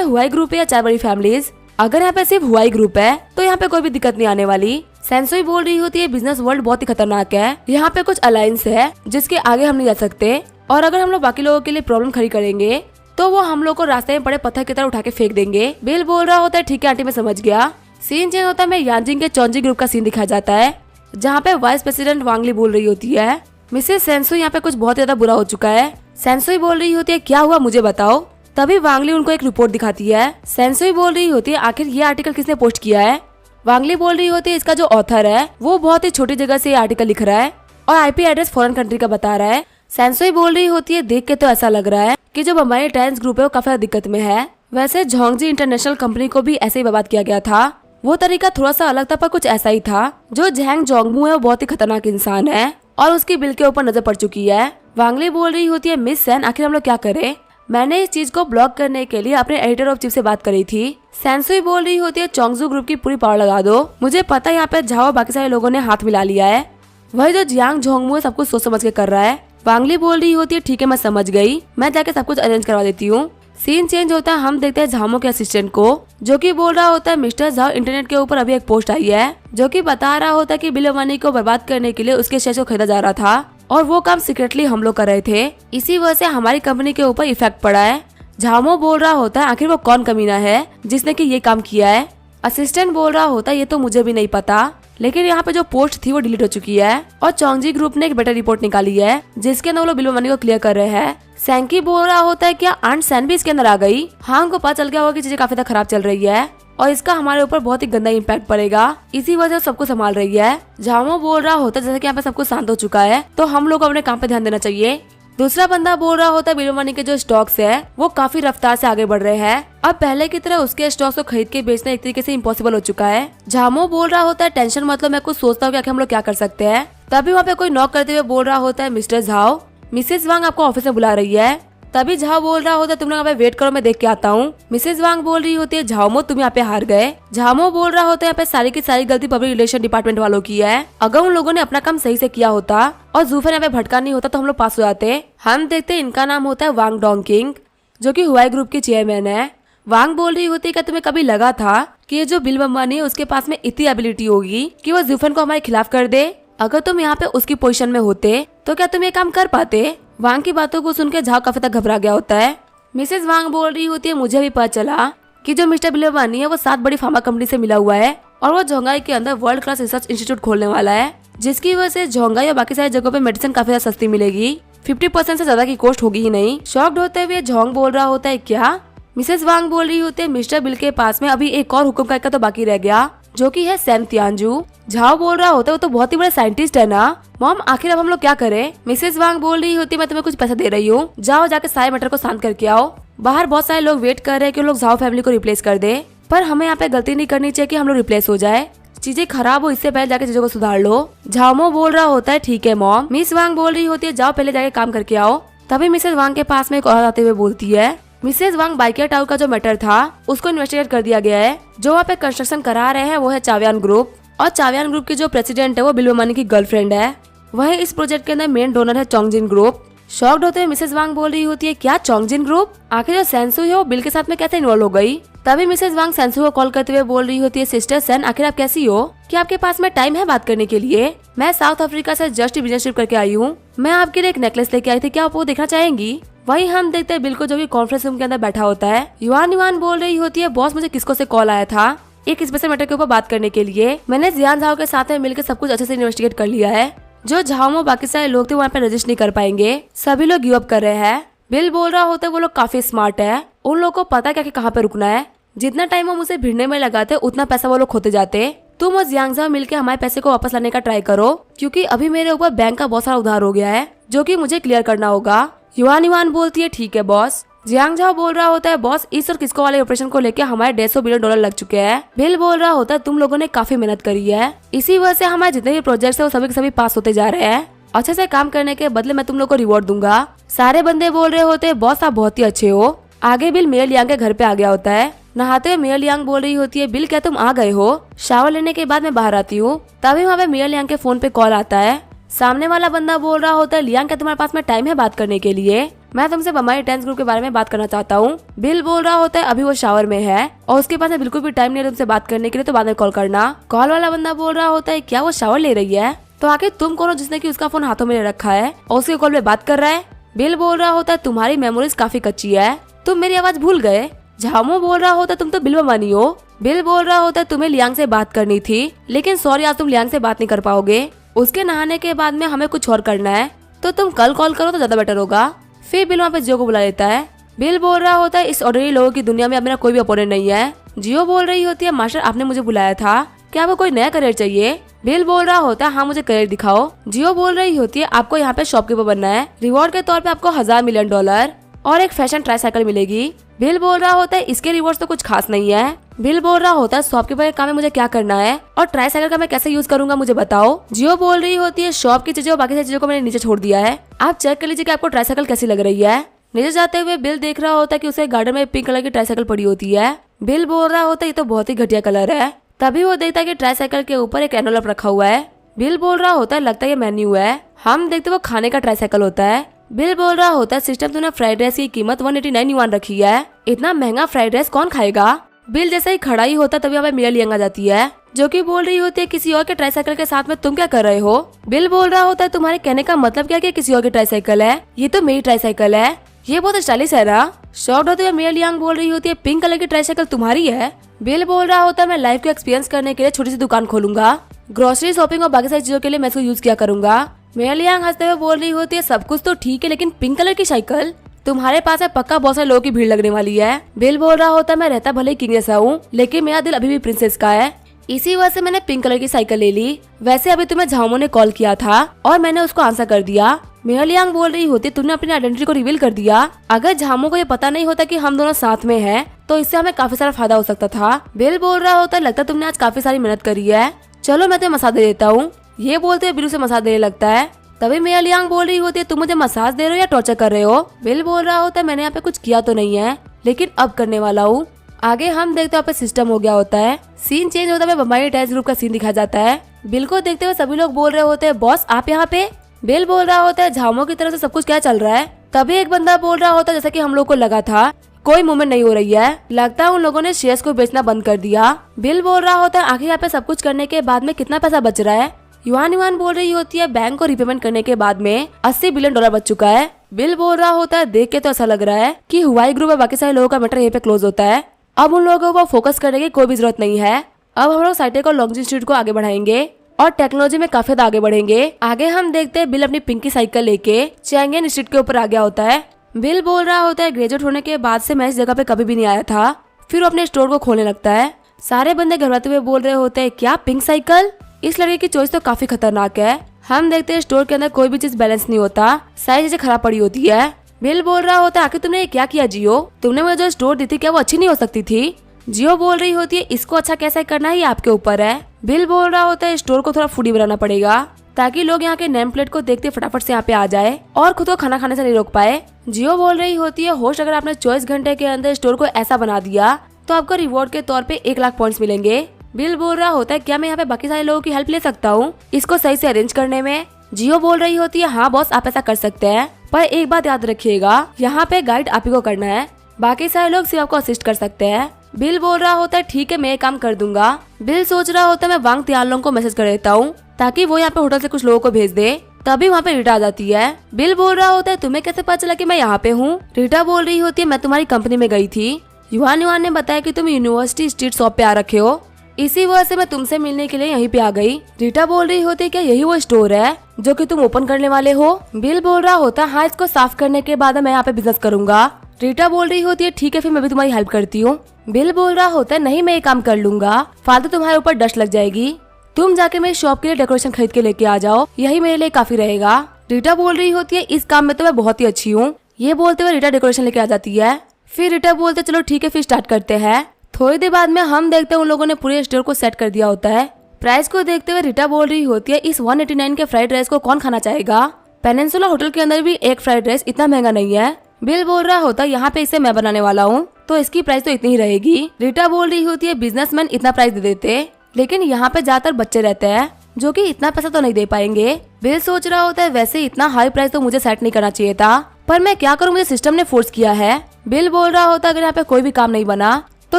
हुआई ग्रुप है या 4 बड़ी फैमिलीज, अगर यहाँ पे सिर्फ हुआई ग्रुप है तो यहाँ पे कोई भी दिक्कत नहीं आने वाली। सेंसुई बोल रही होती है बिजनेस वर्ल्ड बहुत ही खतरनाक है, यहाँ पे कुछ अलायंस है जिसके आगे हम नहीं जा सकते, और अगर हम लोग बाकी लोगों के लिए प्रॉब्लम खड़ी करेंगे तो वो हम लोग को रास्ते में पड़े पत्थर की तरह उठा के फेंक देंगे। बिल बोल रहा होता है ठीक है आंटी मैं समझ गया। सीन चेंज होता है मैं यांजिंग के चौंजी ग्रुप का सीन दिखाया जाता है जहाँ पे वाइस प्रेसिडेंट वांगली बोल रही होती है मिसेस सेंसुई यहाँ पे कुछ बहुत ज्यादा बुरा हो चुका है। सेंसुई बोल रही होती है क्या हुआ मुझे बताओ। तभी वांगली उनको एक रिपोर्ट दिखाती है। सेंसुई बोल रही होती है आखिर ये आर्टिकल किसने पोस्ट किया है। वांगली बोल रही होती है इसका जो ऑथर है वो बहुत ही छोटी जगह से ये आर्टिकल लिख रहा है और आईपी एड्रेस फॉरेन कंट्री का बता रहा है। सेंसुई बोल रही होती है देख के तो ऐसा लग रहा है कि जो बम्बई टाइम्स ग्रुप है वो काफी दिक्कत में है। वैसे झोंगजी इंटरनेशनल कंपनी को भी ऐसे ही बर्बाद किया गया था। वो तरीका थोड़ा सा अलग था पर कुछ ऐसा ही था। जो झैंग जोंगमू है वो बहुत ही खतरनाक इंसान है और उसकी बिल के ऊपर नजर पड़ चुकी है। वांगली बोल रही होती है मिस सेन आखिर हम लोग क्या करें। मैंने इस चीज को ब्लॉक करने के लिए अपने एडिटर ऑफ चीफ से बात करी थी। सेंसुई बोल रही होती है चोंगजू ग्रुप की पूरी पावर लगा दो। मुझे पता है यहाँ पे झाओ बाकी सारे लोगों ने हाथ मिला लिया है। वही जो जियांग झोंगमू है सब कुछ सोच समझ के कर रहा है। वांगली बोल रही होती है ठीक है मैं समझ गई मैं जाके सब कुछ अरेंज करवा देती हूँ। सीन चेंज होता है हम देखते हैं झामो के असिस्टेंट को जो कि बोल रहा होता है मिस्टर झाओ इंटरनेट के ऊपर अभी एक पोस्ट आई है जो कि बता रहा होता है कि बिल मनी को बर्बाद करने के लिए उसके शेयर को खरीदा जा रहा था और वो काम सीक्रेटली हम लोग कर रहे थे। इसी वजह से हमारी कंपनी के ऊपर इफेक्ट पड़ा है। झामो बोल रहा होता है आखिर वो कौन कमीना है जिसने कि ये काम किया है। असिस्टेंट बोल रहा होता है ये तो मुझे भी नहीं पता लेकिन यहाँ पे जो पोस्ट थी वो डिलीट हो चुकी है और चोंगजी ग्रुप ने एक बेटर रिपोर्ट निकाली है जिसके अंदर वो लोग बिल मनी को क्लियर कर रहे हैं। सैंकी बोल रहा होता है क्या आंट सैन भी इसके अंदर आ गई। हाँ हमको पता चल गया होगा कि चीजें काफी खराब चल रही है और इसका हमारे ऊपर बहुत ही गंदा इम्पैक्ट पड़ेगा। इसी वजह से सबको संभाल रही है। झामो बोल रहा होता है जैसे कि यहाँ पे सब कुछ शांत हो चुका है तो हम लोग अपने काम पे ध्यान देना चाहिए। दूसरा बंदा बोल रहा होता है बिल मनी के जो स्टॉक्स है वो काफी रफ्तार से आगे बढ़ रहे हैं। अब पहले की तरह उसके स्टॉक्स को खरीद के बेचना एक तरीके से इम्पॉसिबल हो चुका है। झामो बोल रहा होता है टेंशन मतलब मैं कुछ सोचता हूँ कि हम लोग क्या कर सकते हैं। तभी वहाँ पे कोई नॉक करते हुए बोल रहा होता है मिस्टर झाओ मिसेस वांग आपको ऑफिस में बुला रही है। तभी झाओ बोल रहा होता है तुम लोग यहाँ पे वेट करो मैं देख के आता हूँ। मिसेस वांग बोल रही होती है झाओमो तुम यहाँ पे हार गए। झामो बोल रहा होता है यहाँ पे सारी की सारी गलती पब्लिक रिलेशन डिपार्टमेंट वालों की है। अगर उन लोगों ने अपना काम सही से किया होता और जूफन यहाँ पे भटका नहीं होता तो हम लोग पास हो जाते। हम देखते इनका नाम होता है वांग डोंग किंग जो की हुआई ग्रुप के चेयरमैन है। वांग बोल रही होती है क्या तुम्हें कभी लगा था कि ये जो बिल अंबानी है उसके पास में इतनी एबिलिटी होगी कि वो जूफन को हमारे खिलाफ कर दे। अगर तुम यहाँ पे उसकी पोजीशन में होते तो क्या तुम ये काम कर पाते। वांग की बातों को सुनकर झाओ काफी तक घबरा गया होता है। मिसेस वांग बोल रही होती है मुझे भी पता चला कि जो मिस्टर बिल अंबानी है वो 7 बड़ी फार्मा कंपनी से मिला हुआ है और वो झोंगाई के अंदर वर्ल्ड क्लास रिसर्च इंस्टीट्यूट खोलने वाला है जिसकी वजह से झोंगाई और बाकी सारी जगहों पे मेडिसिन काफी ज्यादा सस्ती मिलेगी। 50% से ज्यादा की कॉस्ट होगी ही नहीं। शॉक्ड होते हुए झोंग बोल रहा होता है क्या। मिसेस वांग बोल रही होती है मिस्टर बिल के पास में अभी एक और हुक्म का तो बाकी रह गया जो कि है सैम तियानजू। झाओ बोल रहा होता है वो तो बहुत ही बड़े साइंटिस्ट है ना। मॉम आखिर अब हम लोग क्या करें। मिसेस वांग बोल रही होती है मैं तुम्हें कुछ पैसा दे रही हूँ जाओ जाके सारे मैटर को शांत करके आओ। बाहर बहुत सारे लोग वेट कर रहे हैं कि लोग झाओ फैमिली को रिप्लेस कर दे पर हमें यहाँ पे गलती नहीं करनी चाहिए कि हम लोग रिप्लेस हो जाए। चीजें खराब हो इससे पहले जाके चीजों को सुधार लो। झाओमो बोल रहा होता है ठीक है मॉम। मिस वांग बोल रही होती है जाओ पहले जाके काम करके आओ। तभी मिसेस वांग के पास में एक औरत आते हुए बोलती है मिसेस वांग बाइकिया टावर का जो मैटर था उसको इन्वेस्टिगेट कर दिया गया है। जो वहाँ पे कंस्ट्रक्शन करा रहे हैं वो है चाव्यान ग्रुप और चाव्यान ग्रुप की जो प्रेसिडेंट है वो बिल मनी की गर्लफ्रेंड है। वही इस प्रोजेक्ट के अंदर मेन डोनर है चोंगजिन ग्रुप। शॉक्ड होते हुए मिसेस वांग बोल रही होती है क्या चोंगजिन ग्रुप आखिर जो सेंसुई है वो बिल के साथ में कैसे इन्वॉल्व हो गई। तभी मिसेस वांग सेंसुई को कॉल करते हुए बोल रही होती है सिस्टर सेन आखिर आप कैसी हो कि आपके पास में टाइम है बात करने के लिए। मैं साउथ अफ्रीका से जस्ट बिजनेस ट्रिप करके आई हूँ। मैं आपके लिए एक नेकलेस लेके आई थी क्या आप वो देखना चाहेंगी। वही हम देखते हैं बिल को जो कि कॉन्फ्रेंस रूम के अंदर बैठा होता है। युवान युवान बोल रही होती है बॉस मुझे किसको से कॉल आया था एक स्पेशल मैटर के ऊपर बात करने के लिए। मैंने जियान झाओ के साथ में मिलकर सब कुछ अच्छे से इन्वेस्टिगेट कर लिया है। जो झाओ बाकी सारे लोग थे वहाँ पे रजिस्टर नहीं कर पाएंगे। सभी लोग गिव अप कर रहे हैं। बिल बोल रहा होता है वो लोग काफी स्मार्ट है उन लोगों को पता है कि कहाँ पे रुकना है। जितना टाइम वो मुझे भिड़ने में लगाते उतना पैसा वो लोग खोते जाते। तुम और जियांग झाओ मिलकर हमारे पैसे को वापस लाने का ट्राई करो क्योंकि अभी मेरे ऊपर बैंक का बहुत सारा उधार हो गया है जो कि मुझे क्लियर करना होगा। युवान युवान बोलती है ठीक है बॉस। जियांग झाओ बोल रहा होता है बॉस इस और किसको वाले ऑपरेशन को लेकर हमारे $150 बिलियन लग चुके हैं। बिल बोल रहा होता है तुम लोगों ने काफी मेहनत करी है इसी वजह से हमारे जितने भी प्रोजेक्ट्स है वो सभी के सभी पास होते जा रहे हैं। अच्छे से काम करने के बदले मैं तुम लोग को रिवॉर्ड दूंगा। सारे बंदे बोल रहे होते हैं बॉस आप बहुत ही अच्छे हो। आगे बिल मेयर लियांग के घर पे आ गया होता है। नहाते हुए मेयर लियांग बोल रही होती है बिल क्या तुम आ गए हो। शावर लेने के बाद मैं बाहर आती हूँ। तभी वहाँ पे मेयर लियांग के फोन पे कॉल आता है। सामने वाला बंदा बोल रहा होता है लियांग क्या तुम्हारे पास में टाइम है बात करने के लिए। मैं तुमसे बम्बई टाइम्स ग्रुप के बारे में बात करना चाहता हूँ। बिल बोल रहा होता है अभी वो शावर में है और उसके पास बिल्कुल भी टाइम नहीं है तुमसे बात करने के लिए तो बाद में कॉल करना। कॉल वाला बंदा बोल रहा होता है क्या वो शावर ले रही है तो आखिर तुम कौन हो जिसने कि उसका फोन हाथों में ले रखा है और उसके कॉल पे बात कर रहा है। बिल बोल रहा होता है तुम्हारी मेमोरीज काफी कच्ची है, तुम मेरी आवाज भूल गए। झामो बोल रहा होता तुम तो बिल बमानी हो। बिल बोल रहा होता तुम्हें लियांग से बात करनी थी, लेकिन सॉरी आज तुम लियांग से बात नहीं कर पाओगे। उसके नहाने के बाद में हमें कुछ और करना है, तो तुम कल कॉल करो तो ज्यादा बेटर होगा। फिर बिल वहाँ पे जियो को बुला लेता है। बिल बोल रहा होता है इस ऑर्डिनरी लोगों की दुनिया में अब मेरा कोई भी अपोनेंट नहीं है। जियो बोल रही होती है मास्टर आपने मुझे बुलाया था, क्या आपको कोई नया करियर चाहिए? बिल बोल रहा होता है हाँ मुझे करियर दिखाओ। जियो बोल रही होती है आपको यहाँ पे शॉपकीपर बनना है, रिवॉर्ड के तौर पे आपको $1000 मिलियन और एक फैशन ट्राईसाइकिल मिलेगी। बिल बोल रहा होता है इसके रिवॉर्ड तो कुछ खास नहीं है। बिल बोल रहा होता है शॉपकीपर के काम में मुझे क्या करना है और ट्राईसाइकिल का मैं कैसे यूज करूंगा मुझे बताओ। जियो बोल रही होती है शॉप की चीजें और बाकी सारी चीजों को मैंने नीचे छोड़ दिया है, आप चेक कर लीजिए कि आपको ट्राईसाइकिल कैसी लग रही है। नीचे जाते हुए बिल देख रहा होता है कि उसे गार्डन में पिंक कलर की ट्राईसाइकिल पड़ी होती है। बिल बोल रहा होता है ये तो बहुत ही घटिया कलर है। तभी वो देखता है कि ट्राईसाइकिल के ऊपर एक एनवलप रखा हुआ है। बिल बोल रहा होता है लगता है ये मेन्यू है। हम देखते वो खाने का ट्राईसाइकिल होता है। बिल बोल रहा होता है सिस्टम तूने फ्राइड राइस की कीमत 189 युआन रखी है, इतना महंगा फ्राइड राइस कौन खाएगा। बिल जैसा ही खड़ा ही होता तभी यहाँ पे मिया लियांग आ जाती है, जो कि बोल रही होती है किसी और के ट्राईसाइकिल के साथ में तुम क्या कर रहे हो। बिल बोल रहा होता है तुम्हारे कहने का मतलब क्या कि किसी और की ट्राईसाइकिल है, ये तो मेरी ट्राईसाइकिल है, ये बहुत स्टाइलिश है ना। शॉक्ड होते हुए मिया लियांग बोल रही होती है पिंक कलर की ट्राईसाइकिल तुम्हारी है। बिल बोल रहा होता है मैं लाइफ को एक्सपीरियंस करने के लिए छोटी सी दुकान खोलूंगा, ग्रोसरी शॉपिंग और बाकी सारी चीजों के लिए मैं इसको यूज किया करूंगा। मिया लियांग हंसते हुए बोल रही होती है सब कुछ तो ठीक है लेकिन पिंक कलर की साइकिल तुम्हारे पास है, पक्का बहुत सारे लोगों की भीड़ लगने वाली है। बिल बोल रहा होता है मैं रहता भले ही किंग जैसा हूँ लेकिन मेरा दिल अभी भी प्रिंसेस का है, इसी वजह से मैंने पिंक कलर की साइकिल ले ली। वैसे अभी तुम्हें झामो ने कॉल किया था और मैंने उसको आंसर कर दिया। मिया लियांग बोल रही होती तुमने अपनी आइडेंटिटी को रिवील कर दिया, अगर झामो को ये पता नहीं होता कि हम दोनों साथ में हैं तो इससे हमें काफी सारा फायदा हो सकता था। बिल बोल रहा होता है लगता तुमने आज काफी सारी मेहनत करी है, चलो मैं तुम्हें मसाज दे देता हूँ। ये बोलते हुए बिल उसे मसाज देने लगता है। तभी मिया लियांग बोल रही होती है तुम मुझे मसाज दे रहे हो या टॉर्चर कर रहे हो। बिल बोल रहा होता है मैंने यहाँ पे कुछ किया तो नहीं है लेकिन अब करने वाला हूँ। आगे हम देखते हैं सिस्टम हो गया होता है, सीन चेंज होता है, बम्बई अटैच ग्रुप का सीन दिखाया जाता है। बिल को देखते हुए सभी लोग बोल रहे होते हैं बॉस आप यहाँ पे। बिल बोल रहा होता है झामो की तरफ से सब कुछ क्या चल रहा है। तभी एक बंदा बोल रहा होता है जैसा कि हम लोग को लगा था कोई मूवमेंट नहीं हो रही है, लगता है उन लोगों ने शेयर्स को बेचना बंद कर दिया। बिल बोल रहा होता है आखिर यहाँ पे सब कुछ करने के बाद में कितना पैसा बच रहा है। युआन बोल रही होती है बैंक को रिपेमेंट करने के बाद में $80 बिलियन बच चुका है। बिल बोल रहा होता है देख के तो ऐसा लग रहा है कि हुआई ग्रुप और बाकी सारे लोगों का मैटर यहीं पे क्लोज होता है, अब उन लोगों को फोकस करने की कोई भी जरूरत नहीं है। अब हम लोग साइटेक और लॉन्ग इंस्टीट्यूट को आगे बढ़ाएंगे और टेक्नोलॉजी में काफी आगे बढ़ेंगे। आगे हम देखते हैं बिल अपनी पिंकी साइकिल लेके चैंगियन इंस्टीट्यूट के ऊपर आ गया होता है। बिल बोल रहा होता है ग्रेजुएट होने के बाद से मैं इस जगह पे कभी भी नहीं आया था। फिर वो अपने स्टोर को खोलने लगता है। सारे बंदे घबराते हुए बोल रहे होते हैं क्या पिंक साइकिल, इस लड़के की चॉइस तो काफी खतरनाक है। हम देखते हैं स्टोर के अंदर कोई भी चीज बैलेंस नहीं होता, सारी चीजें खराब पड़ी होती है। बिल बोल रहा होता है आखिर तुमने ये क्या किया जियो, तुमने मुझे जो स्टोर दी थी क्या वो अच्छी नहीं हो सकती थी। जियो बोल रही होती है इसको अच्छा कैसे करना है ये आपके ऊपर है। बिल बोल रहा होता है स्टोर को थोड़ा फूडी बनाना पड़ेगा ताकि लोग यहाँ के नेम प्लेट को देखते फटाफट से यहाँ पे आ जाए और खुद को खाना खाने से नहीं रोक पाए। जियो बोल रही होती है होस्ट अगर आपने 24 घंटे के अंदर स्टोर को ऐसा बना दिया तो आपको रिवॉर्ड के तौर पे 1 लाख पॉइंट्स मिलेंगे। बिल बोल रहा होता है क्या मैं यहाँ पे बाकी सारे लोगों की हेल्प ले सकता हूँ इसको सही से अरेंज करने में। जियो बोल रही होती है हाँ बॉस आप ऐसा कर सकते हैं, पर एक बात याद रखिएगा यहाँ पे गाइड आप ही को करना है, बाकी सारे लोग सिर्फ आपको असिस्ट कर सकते हैं। बिल बोल रहा होता है ठीक है मैं ये काम कर दूंगा। बिल सोच रहा होता है मैं वांग तियानलोंग को मैसेज कर देता हूँ ताकि वो यहाँ पे होटल से कुछ लोगों को भेज दे। तभी वहाँ पे रीटा आ जाती है। बिल बोल रहा होता है तुम्हें कैसे पता चला कि मैं यहाँ पे हूँ। रीटा बोल रही होती है मैं तुम्हारी कंपनी में गई थी, युआन ने बताया कि तुम यूनिवर्सिटी स्ट्रीट शॉप पे आ रखे हो, इसी वजह से मैं तुमसे मिलने के लिए यहीं पे आ गई। रीटा बोल रही होती है क्या यही वो स्टोर है जो कि तुम ओपन करने वाले हो। बिल बोल रहा होता है हाँ इसको साफ करने के बाद मैं यहाँ पे बिजनेस करूंगा। रीटा बोल रही होती है ठीक है फिर मैं भी तुम्हारी हेल्प करती हूँ। बिल बोल रहा होता है नहीं मैं ये काम कर लूंगा, फालतू तुम्हारे ऊपर डस्ट लग जाएगी, तुम जाके मेरी शॉप के लिए डेकोरेशन खरीद के लेके आ जाओ, यही मेरे लिए काफी रहेगा। रीटा बोल रही होती है इस काम में तो मैं बहुत ही अच्छी हूँ। ये बोलते हुए रीटा डेकोरेशन लेके आ जाती है। फिर रीटा बोलते चलो ठीक है फिर स्टार्ट करते हैं। थोड़ी देर बाद में हम देखते हैं उन लोगों ने पूरे स्टोर को सेट कर दिया होता है। प्राइस को देखते हुए रीटा बोल रही होती है इस 189 के फ्राइड राइस को कौन खाना चाहेगा। पेनिनसुला होटल के अंदर भी एक फ्राइड राइस इतना महंगा नहीं है। बिल बोल रहा होता है यहाँ पे इसे मैं बनाने वाला हूँ तो इसकी प्राइस तो इतनी ही रहेगी। रीटा बोल रही होती है बिजनेसमैन इतना प्राइस दे देते, लेकिन यहाँ पे ज्यादातर बच्चे रहते हैं जो कि इतना पैसा तो नहीं दे पाएंगे। बिल सोच रहा होता है वैसे इतना हाई प्राइस तो मुझे सेट नहीं करना चाहिए था, पर मैं क्या करूँ मुझे सिस्टम ने फोर्स किया है। बिल बोल रहा होता है अगर यहाँ पे कोई भी काम नहीं बना तो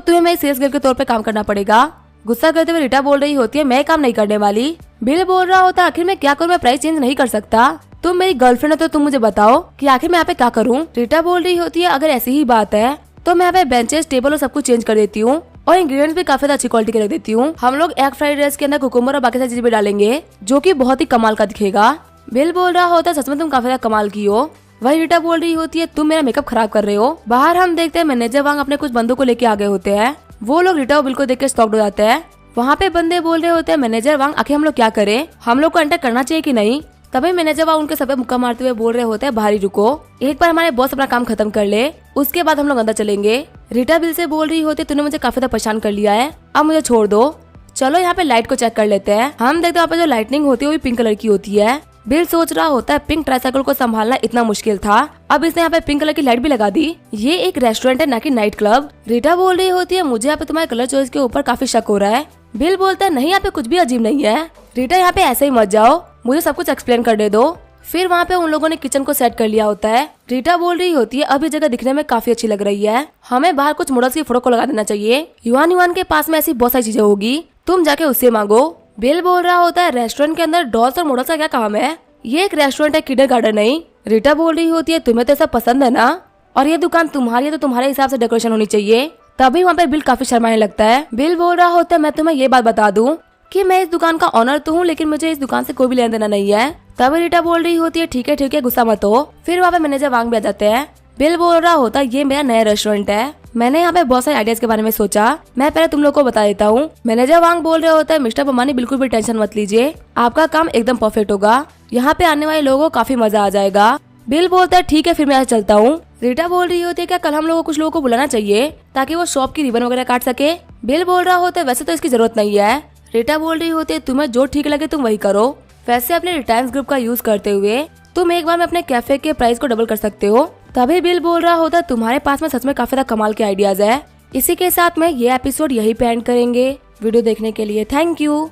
तुम्हें मेरी सेल्स गर्ल के तौर पे काम करना पड़ेगा। गुस्सा करते हुए रीटा बोल रही होती है, मैं ये काम नहीं करने वाली। बिल बोल रहा होता है, आखिर मैं क्या करूँ, मैं प्राइस चेंज नहीं कर सकता। तुम मेरी गर्लफ्रेंड हो तो तुम मुझे बताओ कि आखिर मैं यहाँ पे क्या करूँ। रीटा बोल रही होती है, अगर ऐसी ही बात है तो मैं यहाँ पे बेंचेस, टेबल और सब कुछ चेंज कर देती हूँ और इंग्रेडिएंट्स भी काफी अच्छी क्वालिटी के रख देती हूँ। हम लोग एग फ्राइड राइस के अंदर कुकुम्बर और बाकी सारी चीजें भी डालेंगे जो कि बहुत ही कमाल का दिखेगा। बिल बोल रहा होता है, सच में तुम काफी ज्यादा कमाल की हो। वही रीटा बोल रही होती है, तुम मेरा मेकअप खराब कर रहे हो। बाहर हम देखते हैं मैनेजर वांग अपने कुछ बंदों को लेके आ गए होते हैं। वो लोग रीटा और बिल को देख के स्टॉक्ड हो जाते हैं। वहाँ पे बंदे बोल रहे होते हैं, मैनेजर वांग आखिर हम लोग क्या करें, हम लोग को एंटर करना चाहिए कि नहीं। तभी मैनेजर वांग उनके सर पे मुक्का मारते हुए बोल रहे होते हैं, बाहर ही रुको, एक बार हमारे बॉस अपना काम खत्म कर ले, उसके बाद हम लोग अंदर चलेंगे। रीटा बिल से बोल रही होती है, तूने मुझे काफी ज्यादा परेशान कर लिया है, अब मुझे छोड़ दो। चलो यहाँ पे लाइट को चेक कर लेते हैं। हम देखते हैं यहाँ पे जो लाइटनिंग होती है वो भी पिंक कलर की होती है। बिल सोच रहा होता है, पिंक ट्राइसाइकिल को संभालना इतना मुश्किल था, अब इसने यहाँ पे पिंक कलर की लाइट भी लगा दी। ये एक रेस्टोरेंट है, ना कि नाइट क्लब। रीटा बोल रही होती है, मुझे यहाँ पे तुम्हारे कलर चॉइस के ऊपर काफी शक हो रहा है। बिल बोलता है, नहीं यहाँ पे कुछ भी अजीब नहीं है। रीटा, यहाँ पे ऐसे ही मत जाओ, मुझे सब कुछ एक्सप्लेन कर दे दो। फिर वहाँ पे उन लोगों ने किचन को सेट कर लिया होता है। रीटा बोल रही होती है, अब ये जगह दिखने में काफी अच्छी लग रही है, हमें बाहर कुछ मॉडल्स की फोटो को लगा देना चाहिए। युआन के पास में ऐसी बहुत सारी चीजें होगी, तुम जाके उससे मांगो। बिल बोल रहा होता है, रेस्टोरेंट के अंदर डॉल्स और मॉडल्स का क्या काम है, ये एक रेस्टोरेंट है, किंडरगार्टन नहीं। रीटा बोल रही होती है, तुम्हें तो ऐसा पसंद है ना, और ये दुकान तुम्हारी है तो तुम्हारे हिसाब से डेकोरेशन होनी चाहिए। तभी वहाँ पे बिल काफी शर्माने लगता है। बिल बोल रहा होता है, मैं तुम्हें ये बात बता दूं कि मैं इस दुकान का ऑनर तो हूँ, लेकिन मुझे इस दुकान से कोई भी लेना देना नहीं है। तभी रीटा बोल रही होती है, ठीक है गुस्सा मत हो। फिर वहाँ पे मैनेजर वांग भी आ जाते हैं। बिल बोल रहा होता है, ये मेरा नया रेस्टोरेंट है, मैंने यहाँ पे बहुत सारे आइडियाज के बारे में सोचा, मैं पहले तुम लोग को बता देता हूँ। मैनेजर वांग बोल रहे होता है, मिस्टर बम्बानी बिल्कुल भी टेंशन मत लीजिए, आपका काम एकदम परफेक्ट होगा, यहाँ पे आने वाले लोगों को काफी मजा आ जाएगा। बिल बोलता है, ठीक है फिर मैं यहाँ चलता हूँ। रीटा बोल रही होती है, क्या कल हम लोगों को कुछ लोगों को बुलाना चाहिए ताकि वो शॉप की रिबन वगैरह काट सके। बिल बोल रहा होता है, वैसे तो इसकी जरूरत नहीं है। रीटा बोल रही होती है, तुम्हें जो ठीक लगे तुम वही करो, वैसे अपने रिटायर्स ग्रुप का यूज करते हुए तुम एक बार में अपने कैफे के प्राइस को डबल कर सकते हो। तभी बिल बोल रहा होता है, तुम्हारे पास में सच में काफी कमाल के आइडियाज है। इसी के साथ में ये एपिसोड यही पे एंड करेंगे। वीडियो देखने के लिए थैंक यू।